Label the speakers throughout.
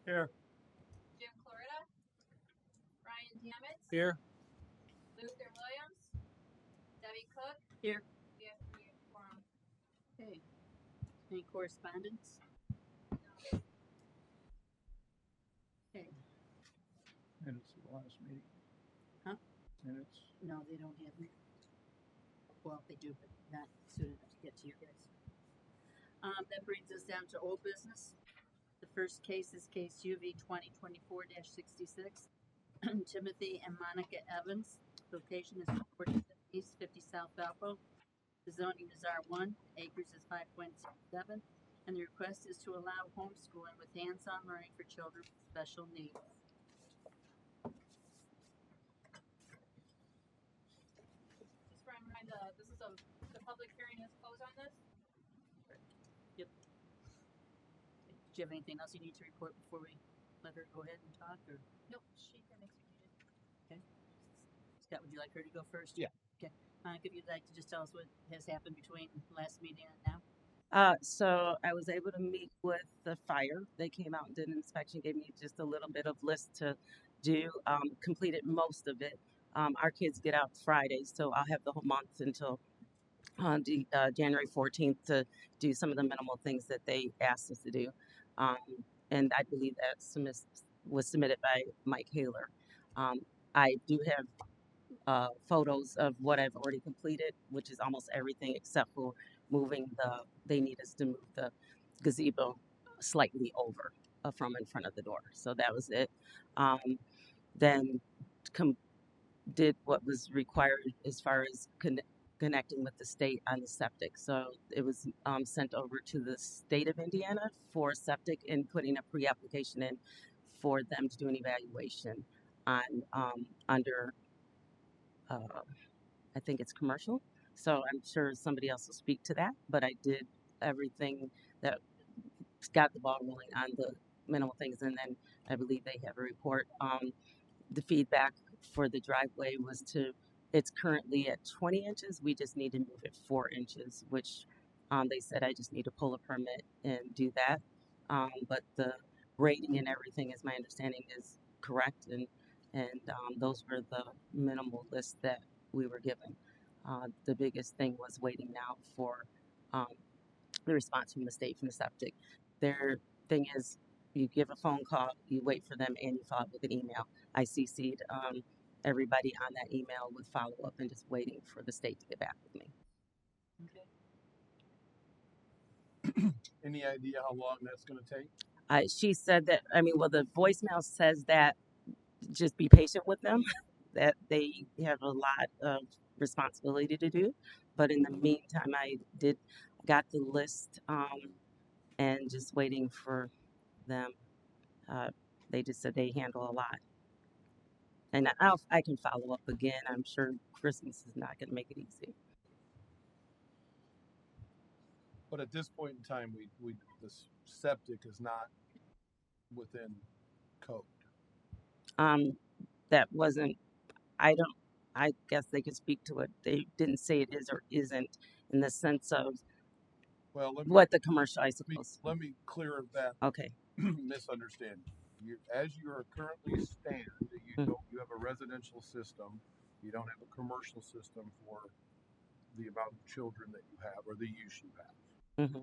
Speaker 1: Here.
Speaker 2: Jim Clarita, Ryan Demitz,
Speaker 1: Here.
Speaker 2: Luther Williams, Debbie Cook.
Speaker 3: Here.
Speaker 2: We have 3 quorum.
Speaker 3: Okay. Any correspondence? Okay.
Speaker 1: Minutes of the last meeting.
Speaker 3: Huh?
Speaker 1: Minutes.
Speaker 3: No, they don't have them. Well, they do, but not soon enough to get to you guys. That brings us down to old business. The first case is case UV 2024-66. Timothy and Monica Evans. Location is 40 East 50 South Valpo. The zoning is R1, acres is 5.7, and the request is to allow homeschooling with hands-on learning for children with special needs.
Speaker 2: Just for a reminder, the public hearing is closed on this.
Speaker 3: Yep. Do you have anything else you need to report before we let her go ahead and talk, or?
Speaker 2: Nope, she can execute it.
Speaker 3: Okay. Scott, would you like her to go first?
Speaker 1: Yeah.
Speaker 3: Okay. If you'd like to just tell us what has happened between last meeting and now.
Speaker 4: So I was able to meet with the fire. They came out and did an inspection, gave me just a little bit of list to do, completed most of it. Our kids get out Friday, so I'll have the whole month until January 14th to do some of the minimal things that they asked us to do. And I believe that was submitted by Mike Haler. I do have photos of what I've already completed, which is almost everything except for they need us to move the gazebo slightly over from in front of the door. So that was it. Then did what was required as far as connecting with the state on the septic. So it was sent over to the state of Indiana for septic and putting a pre-application in for them to do an evaluation on under I think it's commercial. So I'm sure somebody else will speak to that. But I did everything that got the ball rolling on the minimal things, and then I believe they have a report. The feedback for the driveway was it's currently at 20 inches. We just need to move it 4 inches, which they said I just need to pull a permit and do that. But the rating and everything, is my understanding, is correct, and those were the minimal lists that we were given. The biggest thing was waiting now for um, the response from the state from the septic. Their thing is, you give a phone call, you wait for them, and you follow up with an email. I CC'd everybody on that email with follow up and just waiting for the state to get back with me.
Speaker 3: Okay.
Speaker 1: Any idea how long that's going to take?
Speaker 4: She said that, the voicemail says that just be patient with them, that they have a lot of responsibility to do. But in the meantime, got the list and just waiting for them. They just said they handle a lot. And I can follow up again. I'm sure Christmas is not going to make it easy.
Speaker 1: But at this point in time, the septic is not within code.
Speaker 4: That wasn't. I guess they could speak to it. They didn't say it is or isn't in the sense of what the commercial, I suppose.
Speaker 1: Let me clear that
Speaker 4: Okay.
Speaker 1: misunderstanding. As you are currently stand, you have a residential system. You don't have a commercial system for the amount of children that you have or the use you have.
Speaker 4: Mm-hmm.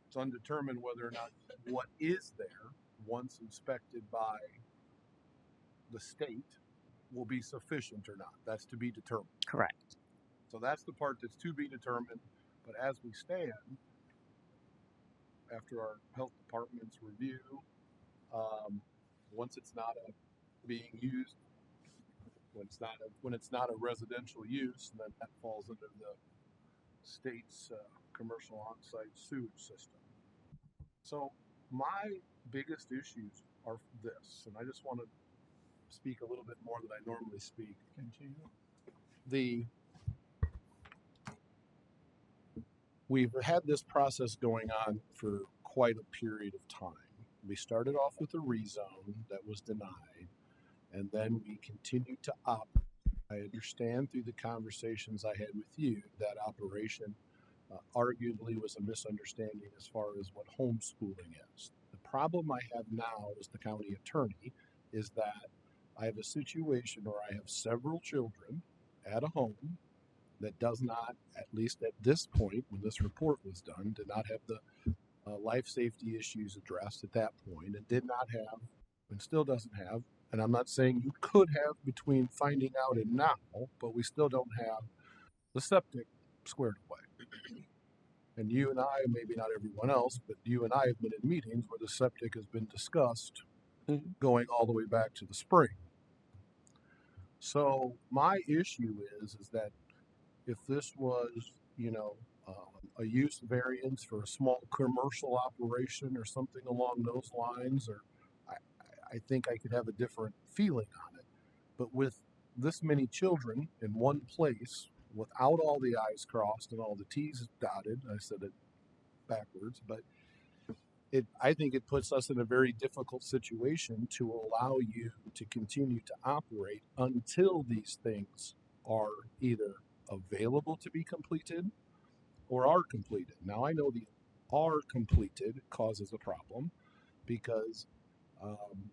Speaker 1: It's undetermined whether or not what is there, once inspected by the state, will be sufficient or not. That's to be determined.
Speaker 4: Correct.
Speaker 1: So that's the part that's to be determined. But as we stand, after our health department's review, once it's not being used, when it's not a residential use, then that falls under the state's commercial on-site sewage system. So my biggest issues are this, and I just want to speak a little bit more than I normally speak. We've had this process going on for quite a period of time. We started off with a rezone that was denied, and then we continued to operate. I understand through the conversations I had with you that operation arguably was a misunderstanding as far as what homeschooling is. The problem I have now as the county attorney is that I have a situation where I have several children at a home that does not, at least at this point when this report was done, did not have the life safety issues addressed at that point, and did not have, and still doesn't have, and I'm not saying you could have between finding out and now, but we still don't have the septic squared away. And you and I, maybe not everyone else, but you and I have been in meetings where the septic has been discussed
Speaker 4: Mhm.
Speaker 1: going all the way back to the spring. So my issue is that if this was, a use variance for a small commercial operation or something along those lines, or I, I think I could have a different feeling on it. But with this many children in one place, without all the I's crossed and all the T's dotted, I said it backwards, but I think it puts us in a very difficult situation to allow you to continue to operate until these things are either available to be completed or are completed. Now, I know the are completed causes a problem because um,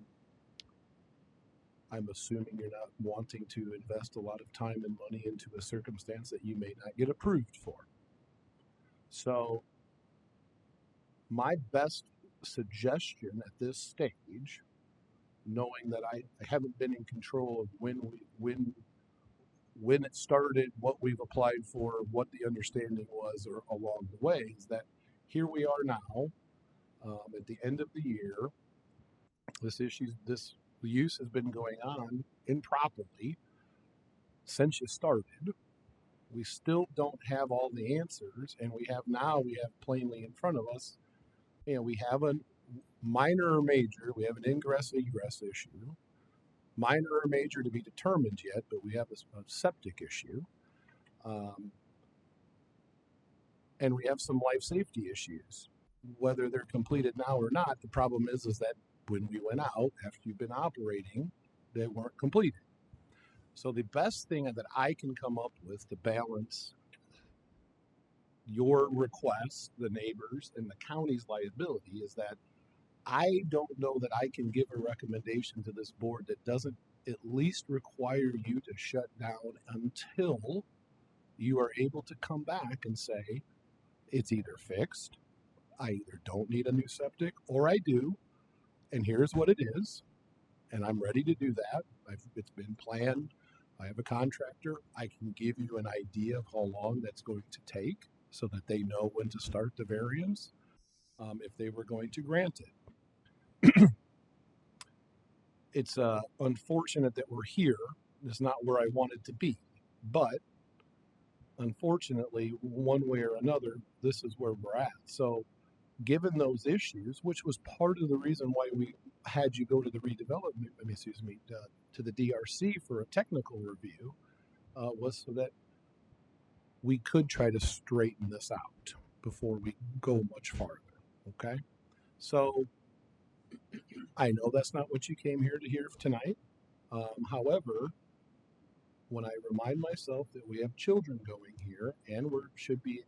Speaker 1: I'm assuming you're not wanting to invest a lot of time and money into a circumstance that you may not get approved for. So, my best suggestion at this stage, knowing that I haven't been in control of when it started, what we've applied for, what the understanding was, or along the way, is that here we are now at the end of the year. This use has been going on improperly since you started. We still don't have all the answers, and we have plainly in front of us, we have a minor or major, we have an ingress egress issue, minor or major to be determined yet, but we have a septic issue. Um, and we have some life safety issues. Whether they're completed now or not, the problem is that when we went out after you've been operating, they weren't completed. So the best thing that I can come up with to balance your request, the neighbors, and the county's liability is that I don't know that I can give a recommendation to this board that doesn't at least require you to shut down until you are able to come back and say, it's either fixed, I either don't need a new septic, or I do, and here's what it is, and I'm ready to do that. It's been planned. I have a contractor. I can give you an idea of how long that's going to take so that they know when to start the variance if they were going to grant it. It's unfortunate that we're here. It's not where I wanted to be, but unfortunately, one way or another, this is where we're at. So, given those issues, which was part of the reason why we had you go to the redevelopment, to the DRC for a technical review, was so that we could try to straighten this out before we go much farther. Okay, so I know that's not what you came here to hear tonight. However, when I remind myself that we have children going here and we should be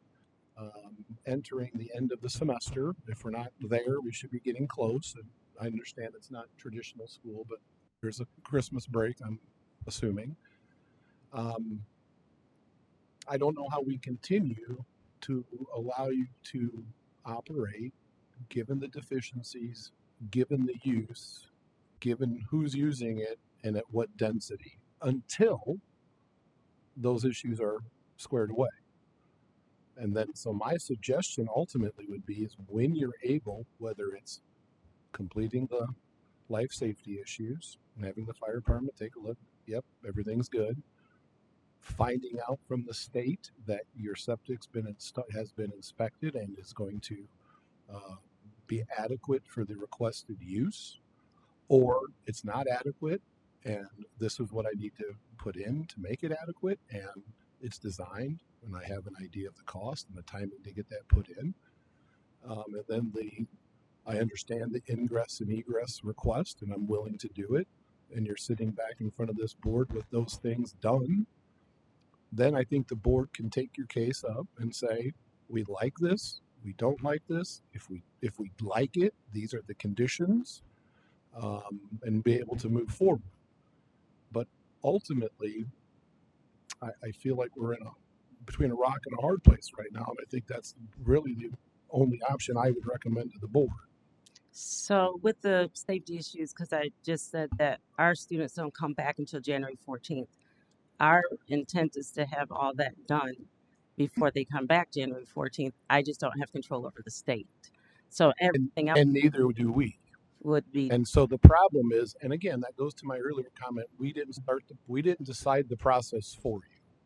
Speaker 1: entering the end of the semester. If we're not there, we should be getting close. And I understand it's not traditional school, but there's a Christmas break, I'm assuming. Um, I don't know how we continue to allow you to operate given the deficiencies, given the use, given who's using it, and at what density until those issues are squared away. And then, so my suggestion ultimately would be is when you're able, whether it's completing the life safety issues and having the fire department take a look, yep, everything's good. Finding out from the state that your septic's has been inspected and is going to uh, be adequate for the requested use, or it's not adequate, and this is what I need to put in to make it adequate, and it's designed, and I have an idea of the cost and the timing to get that put in. And then I understand the ingress and egress request, and I'm willing to do it. And you're sitting back in front of this board with those things done. Then I think the board can take your case up and say, we like this. we don't like this. If we like it, these are the conditions, and be able to move forward. But ultimately, I feel like we're between a rock and a hard place right now, and I think that's really the only option I would recommend to the board.
Speaker 4: So with the safety issues, because I just said that our students don't come back until January 14th. Our intent is to have all that done before they come back January 14th. I just don't have control over the state. So everything else
Speaker 1: And neither do we.
Speaker 4: would be,
Speaker 1: And so the problem is, and again, that goes to my earlier comment, we didn't decide the process for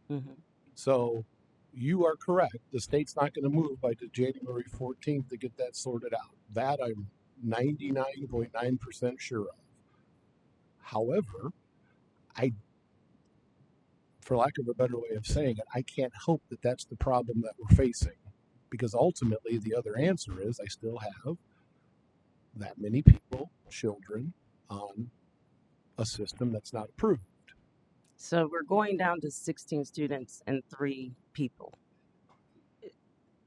Speaker 1: you.
Speaker 4: Mhm.
Speaker 1: So you are correct. The state's not going to move by the January 14th to get that sorted out. That I'm 99.9% sure of. However, I, for lack of a better way of saying it, I can't hope that that's the problem that we're facing, because ultimately the other answer is I still have that many people, children, on a system that's not approved.
Speaker 4: so we're going down to 16 students and 3 people.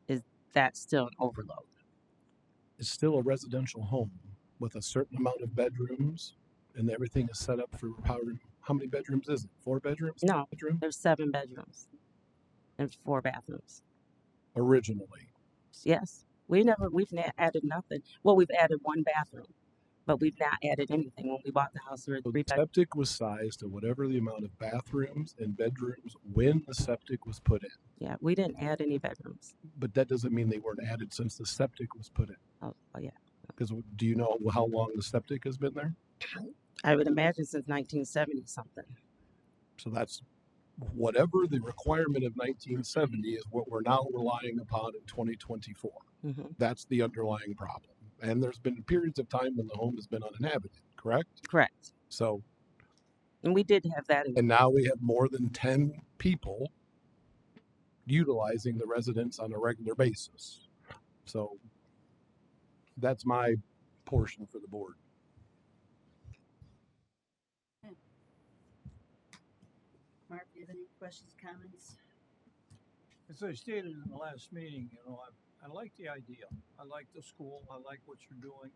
Speaker 4: Is that still an overload?
Speaker 1: It's still a residential home with a certain amount of bedrooms, and everything is set up for how many bedrooms is it? 4 bedrooms?
Speaker 4: No,
Speaker 1: Bedroom?
Speaker 4: there's 7 bedrooms and 4 bathrooms.
Speaker 1: Originally.
Speaker 4: Yes, we've added nothing. Well, we've added 1 bathroom, but we've not added anything. When we bought the house, there were
Speaker 1: So
Speaker 4: 3
Speaker 1: the septic was sized to whatever the amount of bathrooms and bedrooms when the septic was put in.
Speaker 4: Yeah, we didn't add any bedrooms.
Speaker 1: But that doesn't mean they weren't added since the septic was put in.
Speaker 4: Oh yeah.
Speaker 1: Because do you know how long the septic has been there?
Speaker 4: I would imagine since 1970 something.
Speaker 1: So that's whatever the requirement of 1970 is what we're now relying upon in 2024.
Speaker 4: Mm-hmm.
Speaker 1: That's the underlying problem. And there's been periods of time when the home has been uninhabited, correct?
Speaker 4: Correct.
Speaker 1: So,
Speaker 4: And we did have that.
Speaker 1: and now we have more than 10 people utilizing the residence on a regular basis. So that's my portion for the board.
Speaker 3: Mark, do you have any questions, comments?
Speaker 5: As I stated in the last meeting, I like the idea. I like the school. I like what you're doing.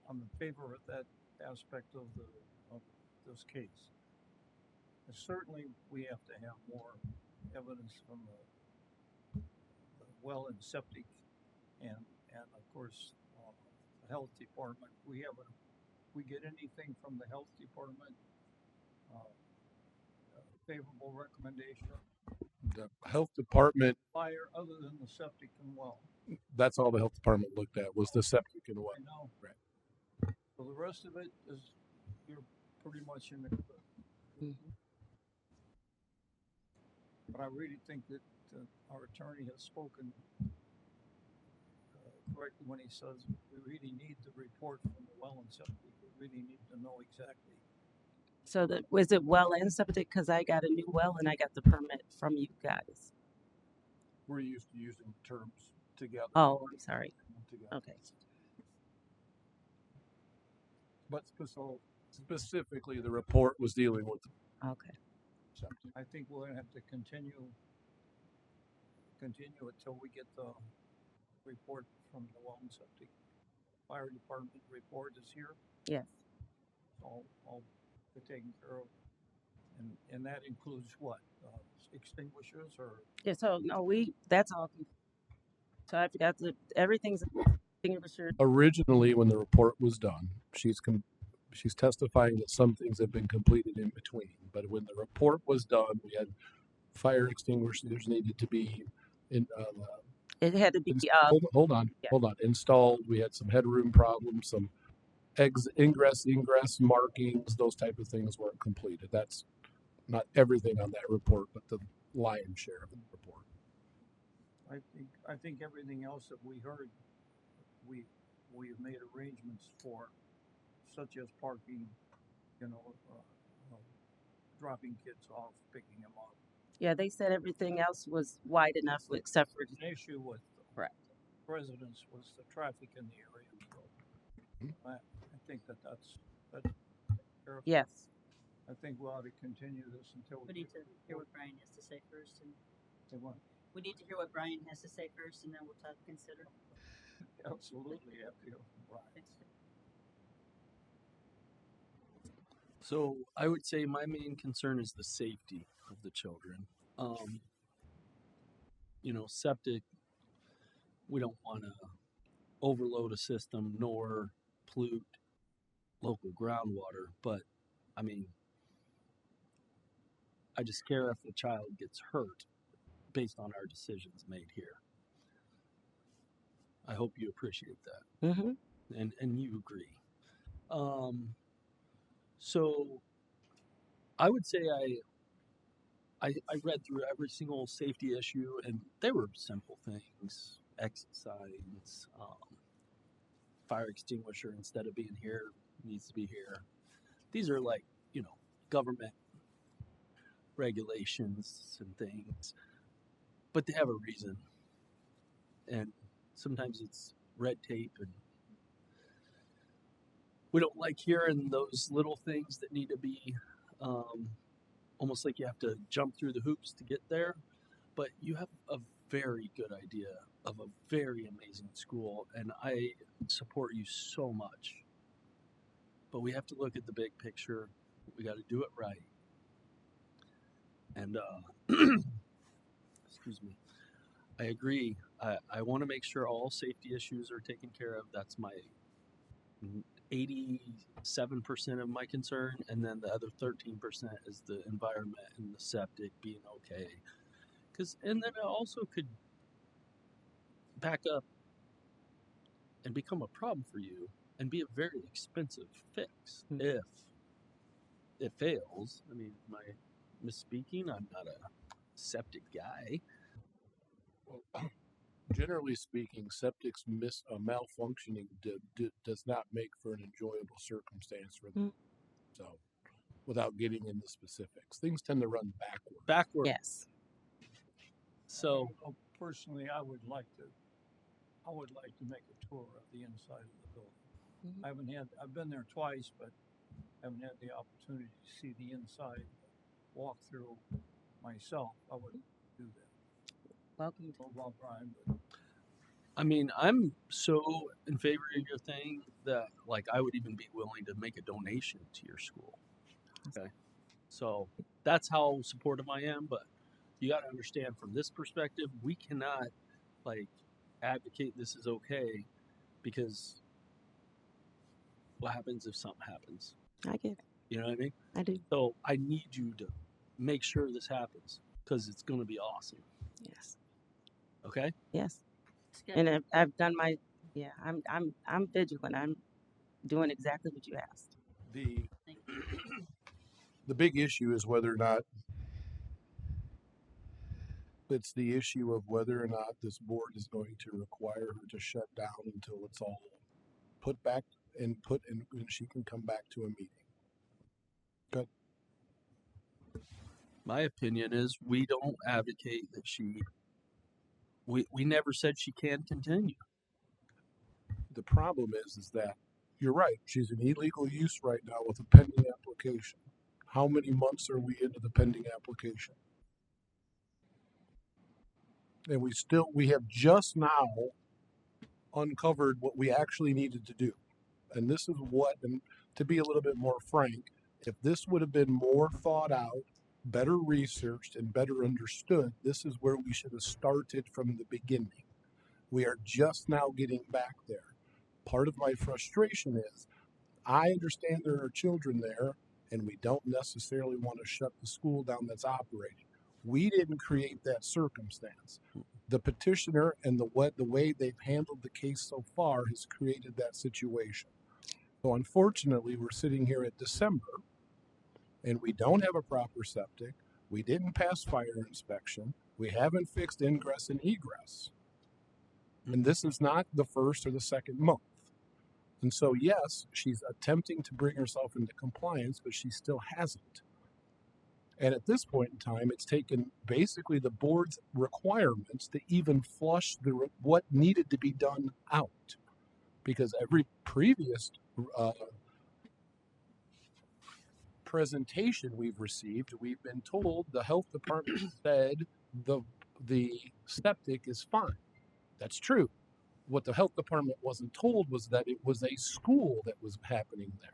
Speaker 5: I'm in favor of that aspect of this case. And certainly, we have to have more evidence from the well and septic, and of course, the health department. We get anything from the health department, favorable recommendation.
Speaker 1: The health department,
Speaker 5: Fire other than the septic and well.
Speaker 1: that's all the health department looked at was the septic and well.
Speaker 5: I know.
Speaker 1: Right.
Speaker 5: So the rest of it is, you're pretty much in the.
Speaker 4: Mm-hmm.
Speaker 5: But I really think that our attorney has spoken correctly when he says we really need the report from the well and septic. We really need to know exactly.
Speaker 4: So was it well and septic? Because I got a new well and I got the permit from you guys.
Speaker 1: We're used to using terms together.
Speaker 4: Oh, I'm sorry.
Speaker 1: Together.
Speaker 4: Okay.
Speaker 1: But specifically, the report was dealing with
Speaker 4: Okay.
Speaker 1: septic.
Speaker 5: I think we're gonna have to continue until we get the report from the well and septic. Fire department report is here.
Speaker 4: Yes.
Speaker 5: All taken care of, and that includes what, extinguishers or.
Speaker 4: Yeah. So no, that's all. So I've got everything's extinguisher.
Speaker 1: Originally, when the report was done, she's testifying that some things have been completed in between. But when the report was done, we had fire extinguishers needed to be in.
Speaker 4: It had to be.
Speaker 1: Hold on. Installed. We had some headroom problems, some ingress markings, those type of things weren't completed. That's not everything on that report, but the lion's share of the report.
Speaker 5: I think everything else that we heard, we have made arrangements for, such as parking, dropping kids off, picking them up.
Speaker 4: Yeah, they said everything else was wide enough except for
Speaker 5: an issue with residents was the traffic in the area. So I think that's
Speaker 4: yes.
Speaker 5: I think we ought to continue this until
Speaker 3: We need to hear what Brian has to say first. And
Speaker 5: they want.
Speaker 3: We need to hear what Brian has to say first, and then we'll consider.
Speaker 5: Absolutely, have to hear from Brian.
Speaker 6: So I would say my main concern is the safety of the children. Septic, we don't want to overload a system nor pollute local groundwater, but I mean, I just care if the child gets hurt based on our decisions made here. I hope you appreciate that,
Speaker 4: Mm-hmm.
Speaker 6: and you agree. So I would say I read through every single safety issue, and they were simple things: exit signs, fire extinguisher instead of being here needs to be here. These are like government regulations and things, but they have a reason, and sometimes it's red tape, and we don't like hearing those little things that need to be almost like you have to jump through the hoops to get there. But you have a very good idea of a very amazing school, and I support you so much. But we have to look at the big picture. We got to do it right. And excuse me, I agree. I want to make sure all safety issues are taken care of. That's my 87% of my concern, and then the other 13% is the environment and the septic being okay. And then it also could back up and become a problem for you and be a very expensive fix if it fails. I mean, am I misspeaking? I'm not a septic guy.
Speaker 1: Well, generally speaking, septic's malfunctioning does not make for an enjoyable circumstance for them. So, without getting into specifics, things tend to run backward.
Speaker 4: Yes.
Speaker 6: So
Speaker 5: Personally, I would like to make a tour of the inside of the building. I've been there twice, but haven't had the opportunity to see the inside, walk through myself. I would do that.
Speaker 4: Welcome.
Speaker 5: Well, Brian, but
Speaker 6: I mean, I'm so in favor of your thing that like I would even be willing to make a donation to your school. Okay. So that's how supportive I am, but you got to understand from this perspective, we cannot like advocate this is okay because what happens if something happens?
Speaker 4: I get it.
Speaker 6: You know what I mean?
Speaker 4: I do.
Speaker 6: So I need you to make sure this happens because it's going to be awesome.
Speaker 4: Yes.
Speaker 6: Okay?
Speaker 4: Yes. And I've done my I'm vigilant. I'm doing exactly what you asked.
Speaker 1: The big issue is whether or not it's the issue of whether or not this board is going to require her to shut down until it's all put back and she can come back to a meeting. Good.
Speaker 6: My opinion is we don't advocate that we never said she can continue.
Speaker 1: The problem is that you're right. She's in illegal use right now with a pending application. How many months are we into the pending application? And we have just now uncovered what we actually needed to do. And this is and to be a little bit more frank, if this would have been more thought out, better researched, and better understood, this is where we should have started from the beginning. We are just now getting back there. Part of my frustration is I understand there are children there, and we don't necessarily want to shut the school down that's operating. We didn't create that circumstance. The petitioner and the way they've handled the case so far has created that situation. So unfortunately, we're sitting here at December, and we don't have a proper septic. We didn't pass fire inspection. We haven't fixed ingress and egress. And this is not the first or the second month. And so, yes, she's attempting to bring herself into compliance, but she still hasn't. And at this point in time, it's taken basically the board's requirements to even flush what needed to be done out. Because every previous presentation we've received, we've been told the health department said the the septic is fine. That's true. What the health department wasn't told was that it was a school that was happening there.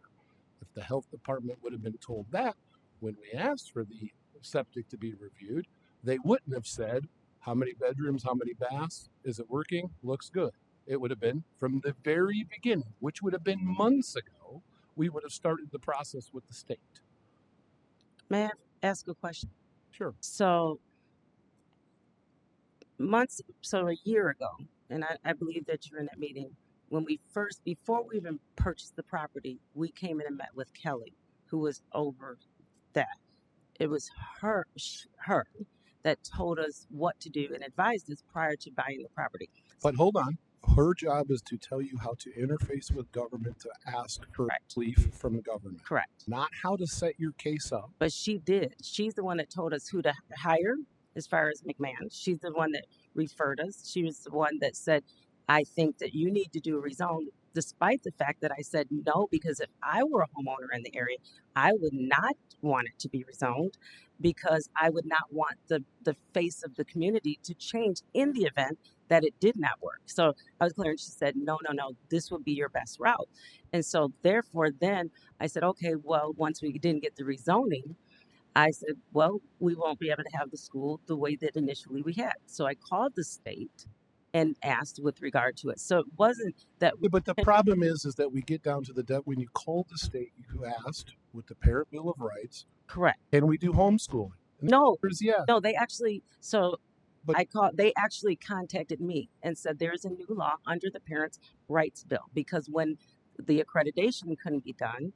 Speaker 1: If the health department would have been told that when we asked for the septic to be reviewed, they wouldn't have said, how many bedrooms, how many baths, is it working, looks good. It would have been from the very beginning, which would have been months ago, we would have started the process with the state.
Speaker 4: May I ask a question?
Speaker 1: Sure.
Speaker 4: So a year ago, and I believe that you were in that meeting, when before we even purchased the property, we came in and met with Kelly, who was over that. It was her that told us what to do and advised us prior to buying the property.
Speaker 1: But hold on. Her job is to tell you how to interface with government to ask for
Speaker 4: Correct.
Speaker 1: relief from the government,
Speaker 4: Correct.
Speaker 1: not how to set your case up.
Speaker 4: But she did. She's the one that told us who to hire as far as McMahon. She's the one that referred us. She was the one that said, I think that you need to do a rezone, despite the fact that I said no, because if I were a homeowner in the area, I would not want it to be rezoned because I would not want the face of the community to change in the event that it did not work. So I was clear, and she said, no, this would be your best route. And so therefore then I said, okay, well, once we didn't get the rezoning, I said, well, we won't be able to have the school the way that initially we had. So I called the state and asked with regard to it. So it wasn't that
Speaker 1: Yeah, but the problem is that we get down to the debt. When you called the state, you asked with the Parent Bill of Rights,
Speaker 4: correct.
Speaker 1: can we do homeschooling? And the
Speaker 4: No,
Speaker 1: answer is yes.
Speaker 4: no, they actually,
Speaker 1: But
Speaker 4: they actually contacted me and said there's a new law under the Parents' Rights Bill because when the accreditation couldn't be done,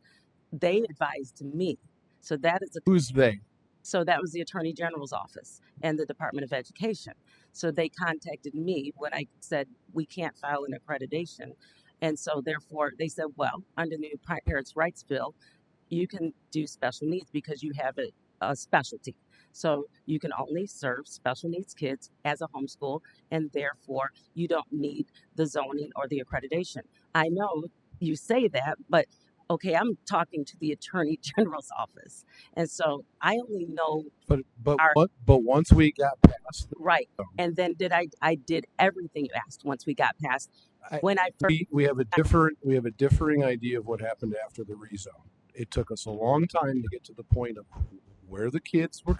Speaker 4: they advised me. So that is
Speaker 1: who's they?
Speaker 4: So that was the Attorney General's office and the Department of Education. So they contacted me when I said we can't file an accreditation. And so therefore they said, well, under the new Parents' Rights Bill, you can do special needs because you have a specialty. So you can only serve special needs kids as a homeschool, and therefore you don't need the zoning or the accreditation. I know you say that, but okay, I'm talking to the Attorney General's office, and so I only know
Speaker 1: But
Speaker 4: our
Speaker 1: once we got past
Speaker 4: right. And then I did everything you asked once we got past when I first.
Speaker 1: we have a differing idea of what happened after the rezone. It took us a long time to get to the point of where the kids were,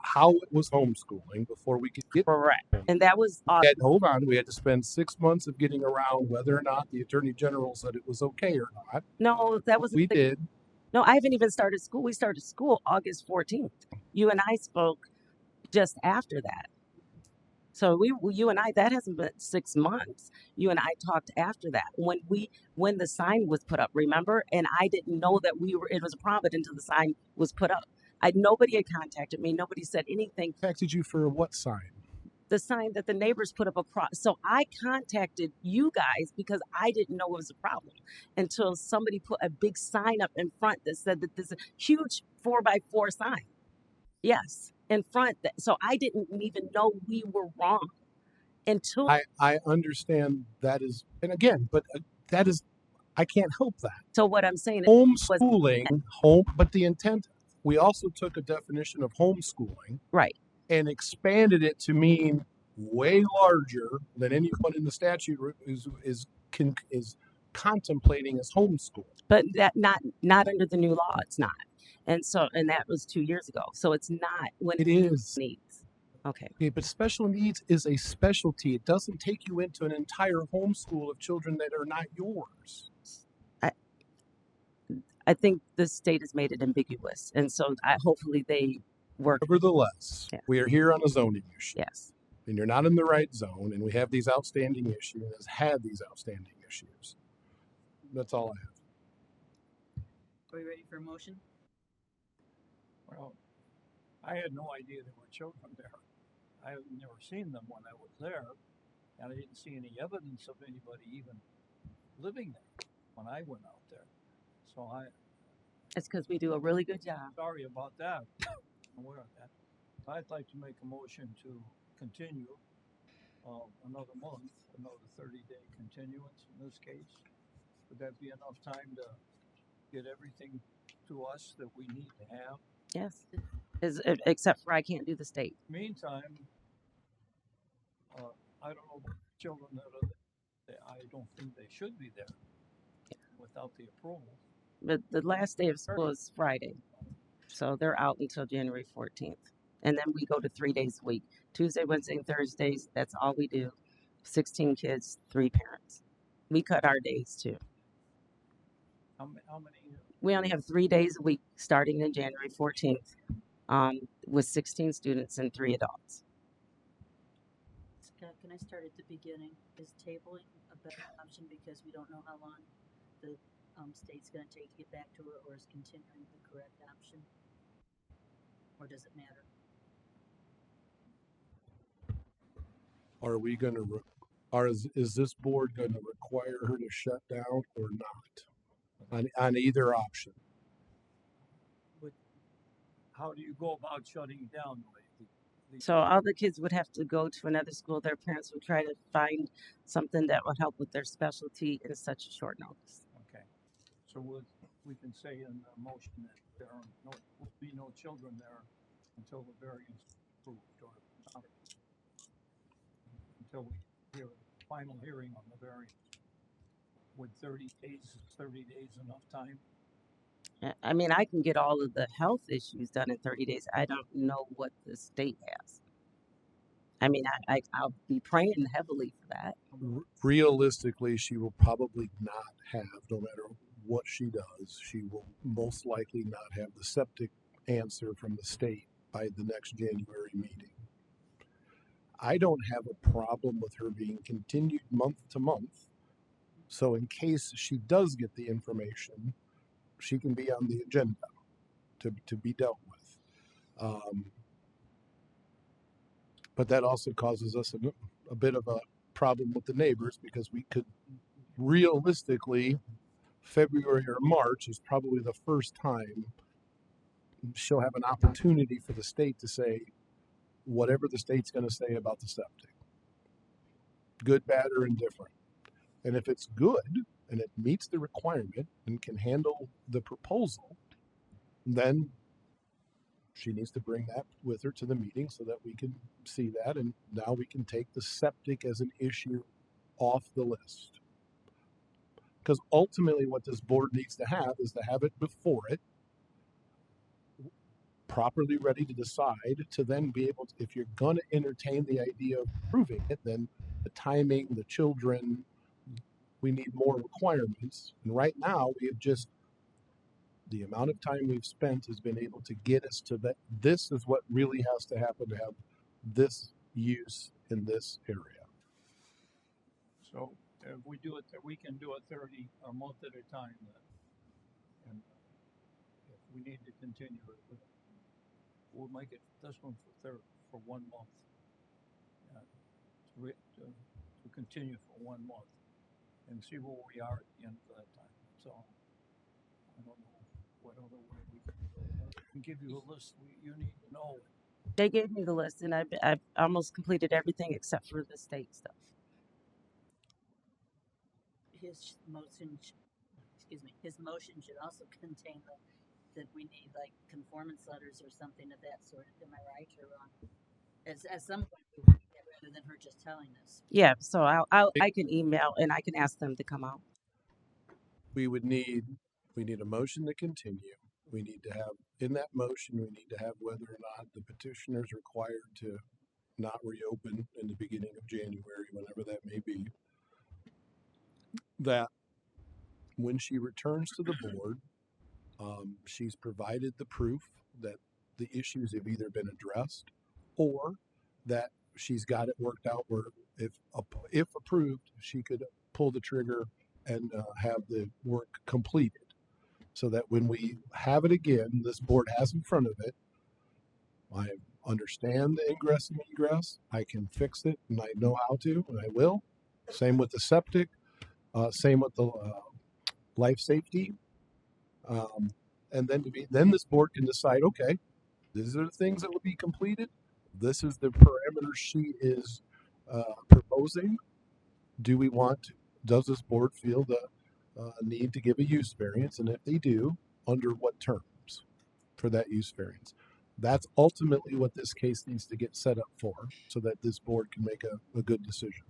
Speaker 1: how it was homeschooling before we could get
Speaker 4: correct. And that was
Speaker 1: hold on. We had to spend 6 months of getting around whether or not the Attorney General said it was okay or not.
Speaker 4: no, that was
Speaker 1: We did.
Speaker 4: No, I haven't even started school. We started school August 14th. You and I spoke just after that. So you and I, that hasn't been 6 months. You and I talked after that when the sign was put up, remember? And I didn't know that it was a problem until the sign was put up. Nobody had contacted me. Nobody said anything.
Speaker 1: Contacted you for what sign?
Speaker 4: The sign that the neighbors put up across. So I contacted you guys because I didn't know it was a problem until somebody put a big sign up in front that said that there's a huge 4x4 sign. Yes, in front. So I didn't even know we were wrong until
Speaker 1: I understand that is, and again, but that is, I can't help that.
Speaker 4: So what I'm saying is
Speaker 1: Homeschooling, but the intent, we also took a definition of homeschooling
Speaker 4: right.
Speaker 1: and expanded it to mean way larger than anyone in the statute is contemplating as homeschool.
Speaker 4: But that not under the new law, it's not. And that was 2 years ago. So it's not when
Speaker 1: It is.
Speaker 4: needs. Okay.
Speaker 1: Okay, but special needs is a specialty. It doesn't take you into an entire homeschool of children that are not yours.
Speaker 4: I think the state has made it ambiguous, and so hopefully they work.
Speaker 1: Nevertheless,
Speaker 4: Yeah.
Speaker 1: we are here on a zoning issue.
Speaker 4: Yes.
Speaker 1: And you're not in the right zone, and we have these outstanding issues, had these outstanding issues. That's all I have.
Speaker 3: Are we ready for a motion?
Speaker 5: Well, I had no idea there were children there. I had never seen them when I was there, and I didn't see any evidence of anybody even living there when I went out there. So
Speaker 4: It's because we do a really good job.
Speaker 5: Sorry about that. I'm aware of that. I'd like to make a motion to continue another month, another 30-day continuance in this case. Would that be enough time to get everything to us that we need to have?
Speaker 4: Yes. Except for I can't do the state.
Speaker 5: Meantime, I don't know about children that are there. I don't think they should be there without the approval.
Speaker 4: But the last day of school is Friday, so they're out until January 14th. And then we go to 3 days a week. Tuesday, Wednesday, and Thursdays, that's all we do. 16 kids, 3 parents. We cut our days too.
Speaker 5: How many?
Speaker 4: We only have 3 days a week starting in January 14th, with 16 students and 3 adults.
Speaker 3: Scott, can I start at the beginning? Is tabling a better option because we don't know how long the state's going to take to get back to it, or is continuing the correct option? Or does it matter?
Speaker 1: Are we going to, is this board going to require her to shut down or not on either option?
Speaker 5: How do you go about shutting down?
Speaker 4: So all the kids would have to go to another school. Their parents would try to find something that would help with their specialty in such a short notice.
Speaker 5: Okay, so we can say in the motion that there will be no children there until the variance is approved, or until we hear a final hearing on the variance. Would 30 days enough time?
Speaker 4: I mean, I can get all of the health issues done in 30 days. I don't know what the state has. I mean, I'll be praying heavily for that.
Speaker 1: Realistically, she will probably not have, no matter what she does, she will most likely not have the septic answer from the state by the next January meeting. I don't have a problem with her being continued month to month. So in case she does get the information, she can be on the agenda to be dealt with. But that also causes us a bit of a problem with the neighbors, because we could realistically, February or March is probably the first time she'll have an opportunity for the state to say whatever the state's going to say about the septic, good, bad, or indifferent. And if it's good and it meets the requirement and can handle the proposal, then she needs to bring that with her to the meeting so that we can see that. And now we can take the septic as an issue off the list. Because ultimately what this board needs to have is to have it before it, properly ready to decide, to then be able to, if you're going to entertain the idea of approving it, then the timing, the children, we need more requirements. And right now we have just, the amount of time we've spent has been able to get us to that. This is what really has to happen to have this use in this area.
Speaker 5: So if we do it, we can do it 30 a month at a time. And if we need to continue it, we'll make it this one for 1 month. To continue for 1 month and see where we are at the end of that time. So I don't know what other way we can give you a list you need to know.
Speaker 4: They gave me the list, and I've almost completed everything except for the state stuff.
Speaker 3: His motion should also contain that we need like conformance letters or something of that sort. Am I right or wrong? At some point, we would need that rather than her just telling us.
Speaker 4: Yeah, so I can email and I can ask them to come out.
Speaker 1: We need a motion to continue. We need to have, in that motion, we need to have whether or not the petitioner is required to not reopen in the beginning of January, whenever that may be. That when she returns to the board, she's provided the proof that the issues have either been addressed or that she's got it worked out where if approved, she could pull the trigger and have the work completed. So that when we have it again, this board has in front of it, I understand the ingress and egress, I can fix it, and I know how to, and I will. Same with the septic, same with the life safety. And then this board can decide, okay, these are the things that will be completed. This is the parameters she is proposing. Does this board feel the need to give a use variance? And if they do, under what terms for that use variance? That's ultimately what this case needs to get set up for, so that this board can make a good decision.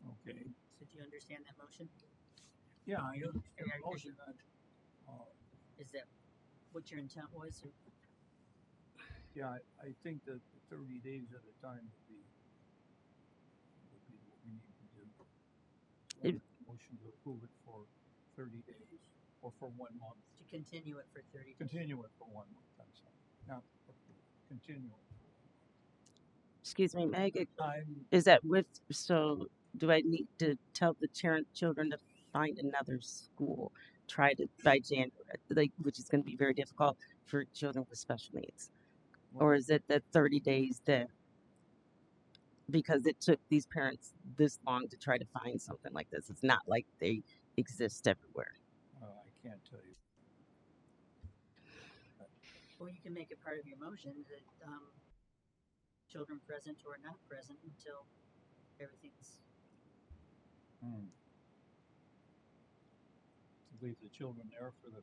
Speaker 5: Okay.
Speaker 3: So do you understand that motion?
Speaker 5: Yeah, I understand
Speaker 3: Yeah,
Speaker 5: the motion that,
Speaker 3: Is that what your intent was? Or?
Speaker 5: yeah, I think that 30 days at a time would be what we need to do. So
Speaker 4: It-
Speaker 5: motion to approve it for 30 days or for 1 month.
Speaker 3: To continue it for 30 days?
Speaker 5: Continue it for 1 month, I'm sorry. Not approve, continue it.
Speaker 4: Excuse me, Meg,
Speaker 5: I'm,
Speaker 4: is that with, so do I need to tell the children to find another school, try to by January, like, which is going to be very difficult for children with special needs? Or is it that 30 days that, because it took these parents this long to try to find something like this? It's not like they exist everywhere.
Speaker 5: I can't tell you.
Speaker 3: Well, you can make it part of your motion that children present or not present until everything's.
Speaker 5: To leave the children there for the,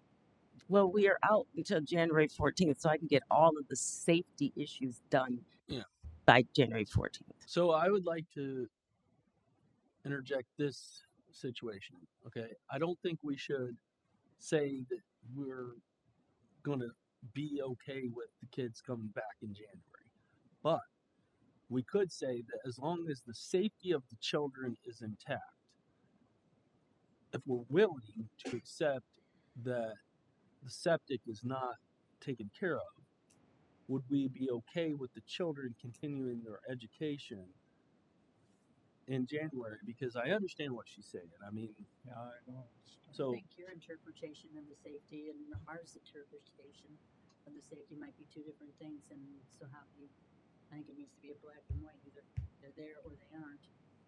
Speaker 4: Well, we are out until January 14th, so I can get all of the safety issues done
Speaker 6: Yeah.
Speaker 4: by January 14th.
Speaker 6: So I would like to interject this situation. Okay, I don't think we should say that we're going to be okay with the kids coming back in January, but we could say that as long as the safety of the children is intact, if we're willing to accept that the septic is not taken care of, would we be okay with the children continuing their education in January? Because I understand what she's saying. I mean,
Speaker 5: yeah, I know.
Speaker 6: so
Speaker 3: I think your interpretation of the safety and ours interpretation of the safety might be two different things, and so how do you? I think it needs to be a black and white. Either they're there or they aren't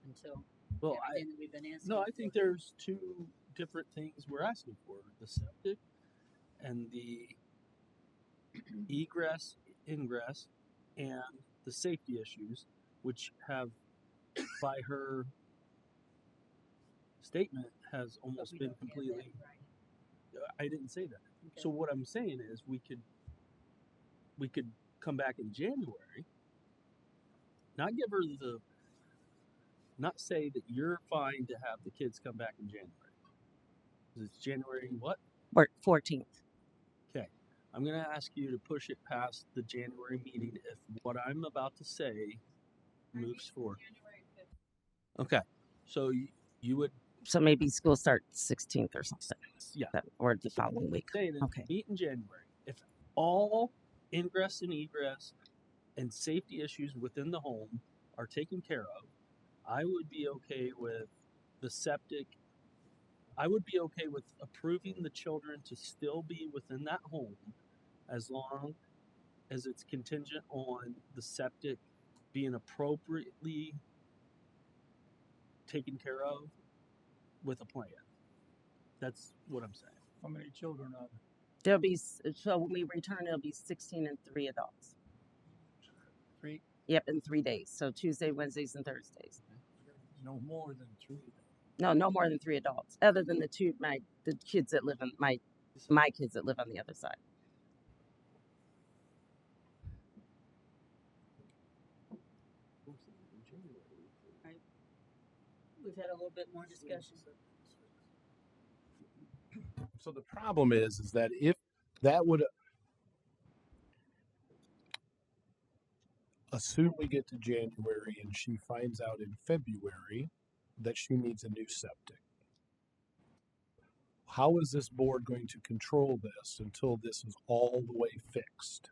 Speaker 3: until everything that we've been asking.
Speaker 6: I think there's two different things we're asking for: the septic and the egress, ingress, and the safety issues, which have, by her statement, has
Speaker 3: But
Speaker 6: almost
Speaker 3: we
Speaker 6: been
Speaker 3: don't have that,
Speaker 6: completely.
Speaker 3: right?
Speaker 6: I didn't say that.
Speaker 3: Okay.
Speaker 6: So what I'm saying is we could come back in January, not give her the, not say that you're fine to have the kids come back in January. 'Cause it's January what?
Speaker 4: 14th.
Speaker 6: Okay. I'm going to ask you to push it past the January meeting if what I'm about to say moves forward.
Speaker 2: January 5th.
Speaker 6: Okay. So you would,
Speaker 4: So maybe school starts 16th or something.
Speaker 6: yeah.
Speaker 4: Or the following week.
Speaker 6: Saying is
Speaker 4: Okay.
Speaker 6: meet in January. If all ingress and egress and safety issues within the home are taken care of, I would be okay with the septic. I would be okay with approving the children to still be within that home as long as it's contingent on the septic being appropriately taken care of with a plan. That's what I'm saying.
Speaker 5: How many children are there?
Speaker 4: There'll be, so when we return, it'll be 16 and 3 adults.
Speaker 5: 3?
Speaker 4: Yep, in 3 days. So Tuesday, Wednesdays, and Thursdays.
Speaker 5: No more than 3.
Speaker 4: No, no more than 3 adults, other than the kids that live on my kids that live on the other side.
Speaker 3: Right. We've had a little bit more discussion.
Speaker 1: So the problem is that if that would assume we get to January and she finds out in February that she needs a new septic. How is this board going to control this until this is all the way fixed?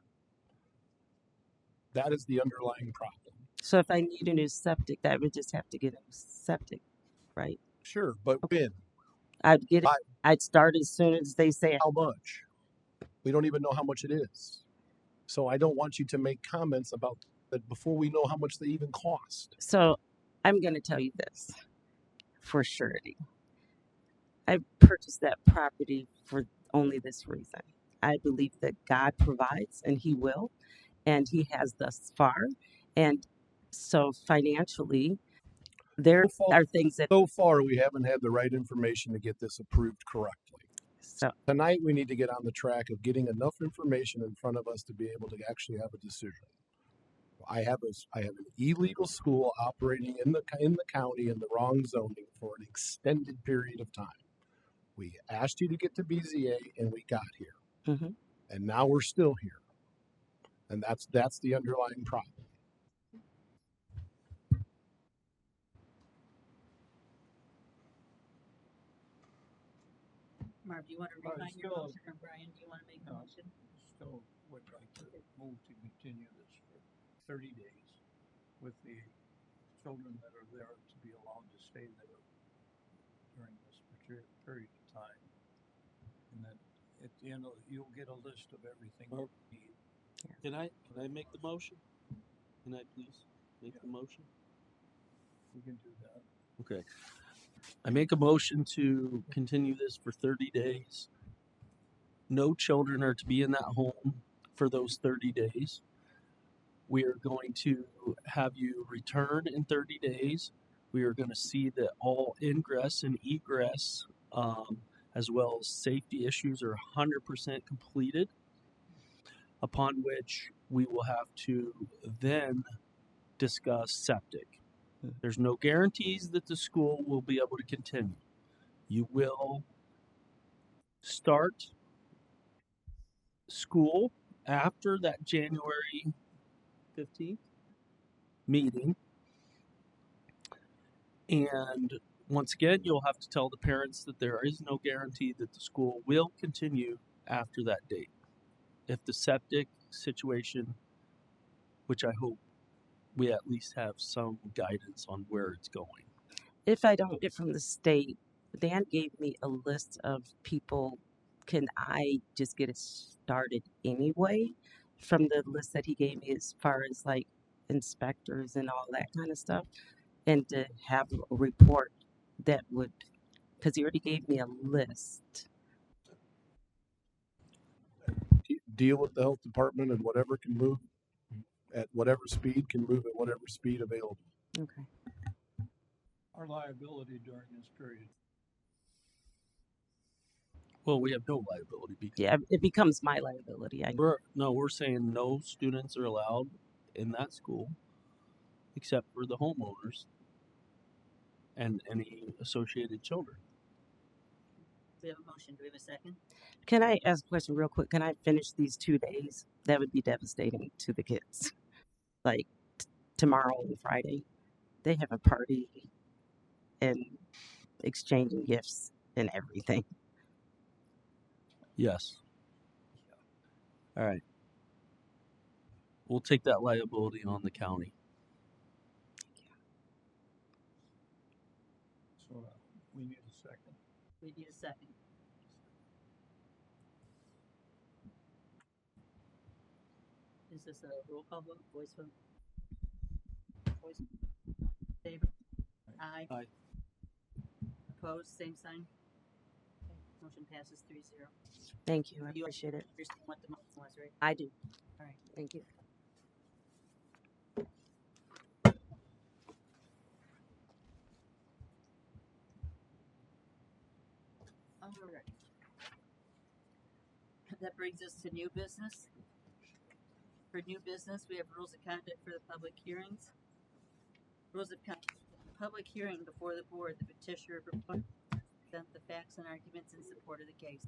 Speaker 1: That is the underlying problem.
Speaker 4: So if I need a new septic, that would just have to get a new septic, right?
Speaker 1: Sure, but when?
Speaker 4: I'd get it. I'd start as soon as they say.
Speaker 1: How much? We don't even know how much it is. So I don't want you to make comments about that before we know how much they even cost.
Speaker 4: So I'm going to tell you this for surety. I purchased that property for only this reason. I believe that God provides and He will, and He has thus far. And so financially, there are things that.
Speaker 1: So far, we haven't had the right information to get this approved correctly.
Speaker 4: So,
Speaker 1: Tonight, we need to get on the track of getting enough information in front of us to be able to actually have a decision. I have an illegal school operating in the county in the wrong zoning for an extended period of time. We asked you to get to BZA, and we got here,
Speaker 4: mhm.
Speaker 1: and now we're still here, and that's the underlying problem.
Speaker 3: Marv, do you want to
Speaker 5: But
Speaker 3: remind your
Speaker 5: still-
Speaker 3: motion, or Brian, do you want to make a
Speaker 5: No.
Speaker 3: motion?
Speaker 5: Still would like to move to continue this for 30 days with the children that are there to be allowed to stay there during this period of time. And then at the end of it, you'll get a list of everything you need.
Speaker 6: Can I make the motion? Can I please make the motion?
Speaker 5: We can do that.
Speaker 6: Okay. I make a motion to continue this for 30 days. No children are to be in that home for those 30 days. We are going to have you return in 30 days. We are going to see that all ingress and egress, as well as safety issues, are 100% completed. Upon which we will have to then discuss septic. There's no guarantees that the school will be able to continue. You will start school after that January 15th meeting. And once again, you'll have to tell the parents that there is no guarantee that the school will continue after that date. If the septic situation, which I hope we at least have some guidance on where it's going.
Speaker 4: If I don't get from the state, Dan gave me a list of people. Can I just get it started anyway from the list that he gave me as far as like inspectors and all that kind of stuff? And to have a report that would, because he already gave me a list.
Speaker 1: Deal with the health department, and whatever can move at whatever speed can move at whatever speed available.
Speaker 4: Okay.
Speaker 5: Our liability during this period.
Speaker 6: Well, we have no liability because
Speaker 4: Yeah, it becomes my liability.
Speaker 6: we're saying no students are allowed in that school except for the homeowners and any associated children.
Speaker 3: We have a motion, do we have a second?
Speaker 4: Can I ask a question real quick? Can I finish these 2 days? That would be devastating to the kids. Like tomorrow and Friday, they have a party and exchanging gifts and everything.
Speaker 6: Yes. All right. We'll take that liability on the county.
Speaker 5: So we need a second.
Speaker 3: We need a second. Is this a roll call vote, voice vote? Voice. Favor? Aye.
Speaker 6: Aye.
Speaker 3: Opposed, same sign? Okay, motion passes 3-0.
Speaker 4: Thank you. I
Speaker 3: You
Speaker 4: appreciate it.
Speaker 3: understand what the motion was, right?
Speaker 4: I do.
Speaker 3: All right.
Speaker 4: Thank you.
Speaker 3: All right. That brings us to new business. For new business, we have rules of conduct for the public hearings. Rules of conduct. Public hearing before the board, the petitioner present the facts and arguments in support of the case.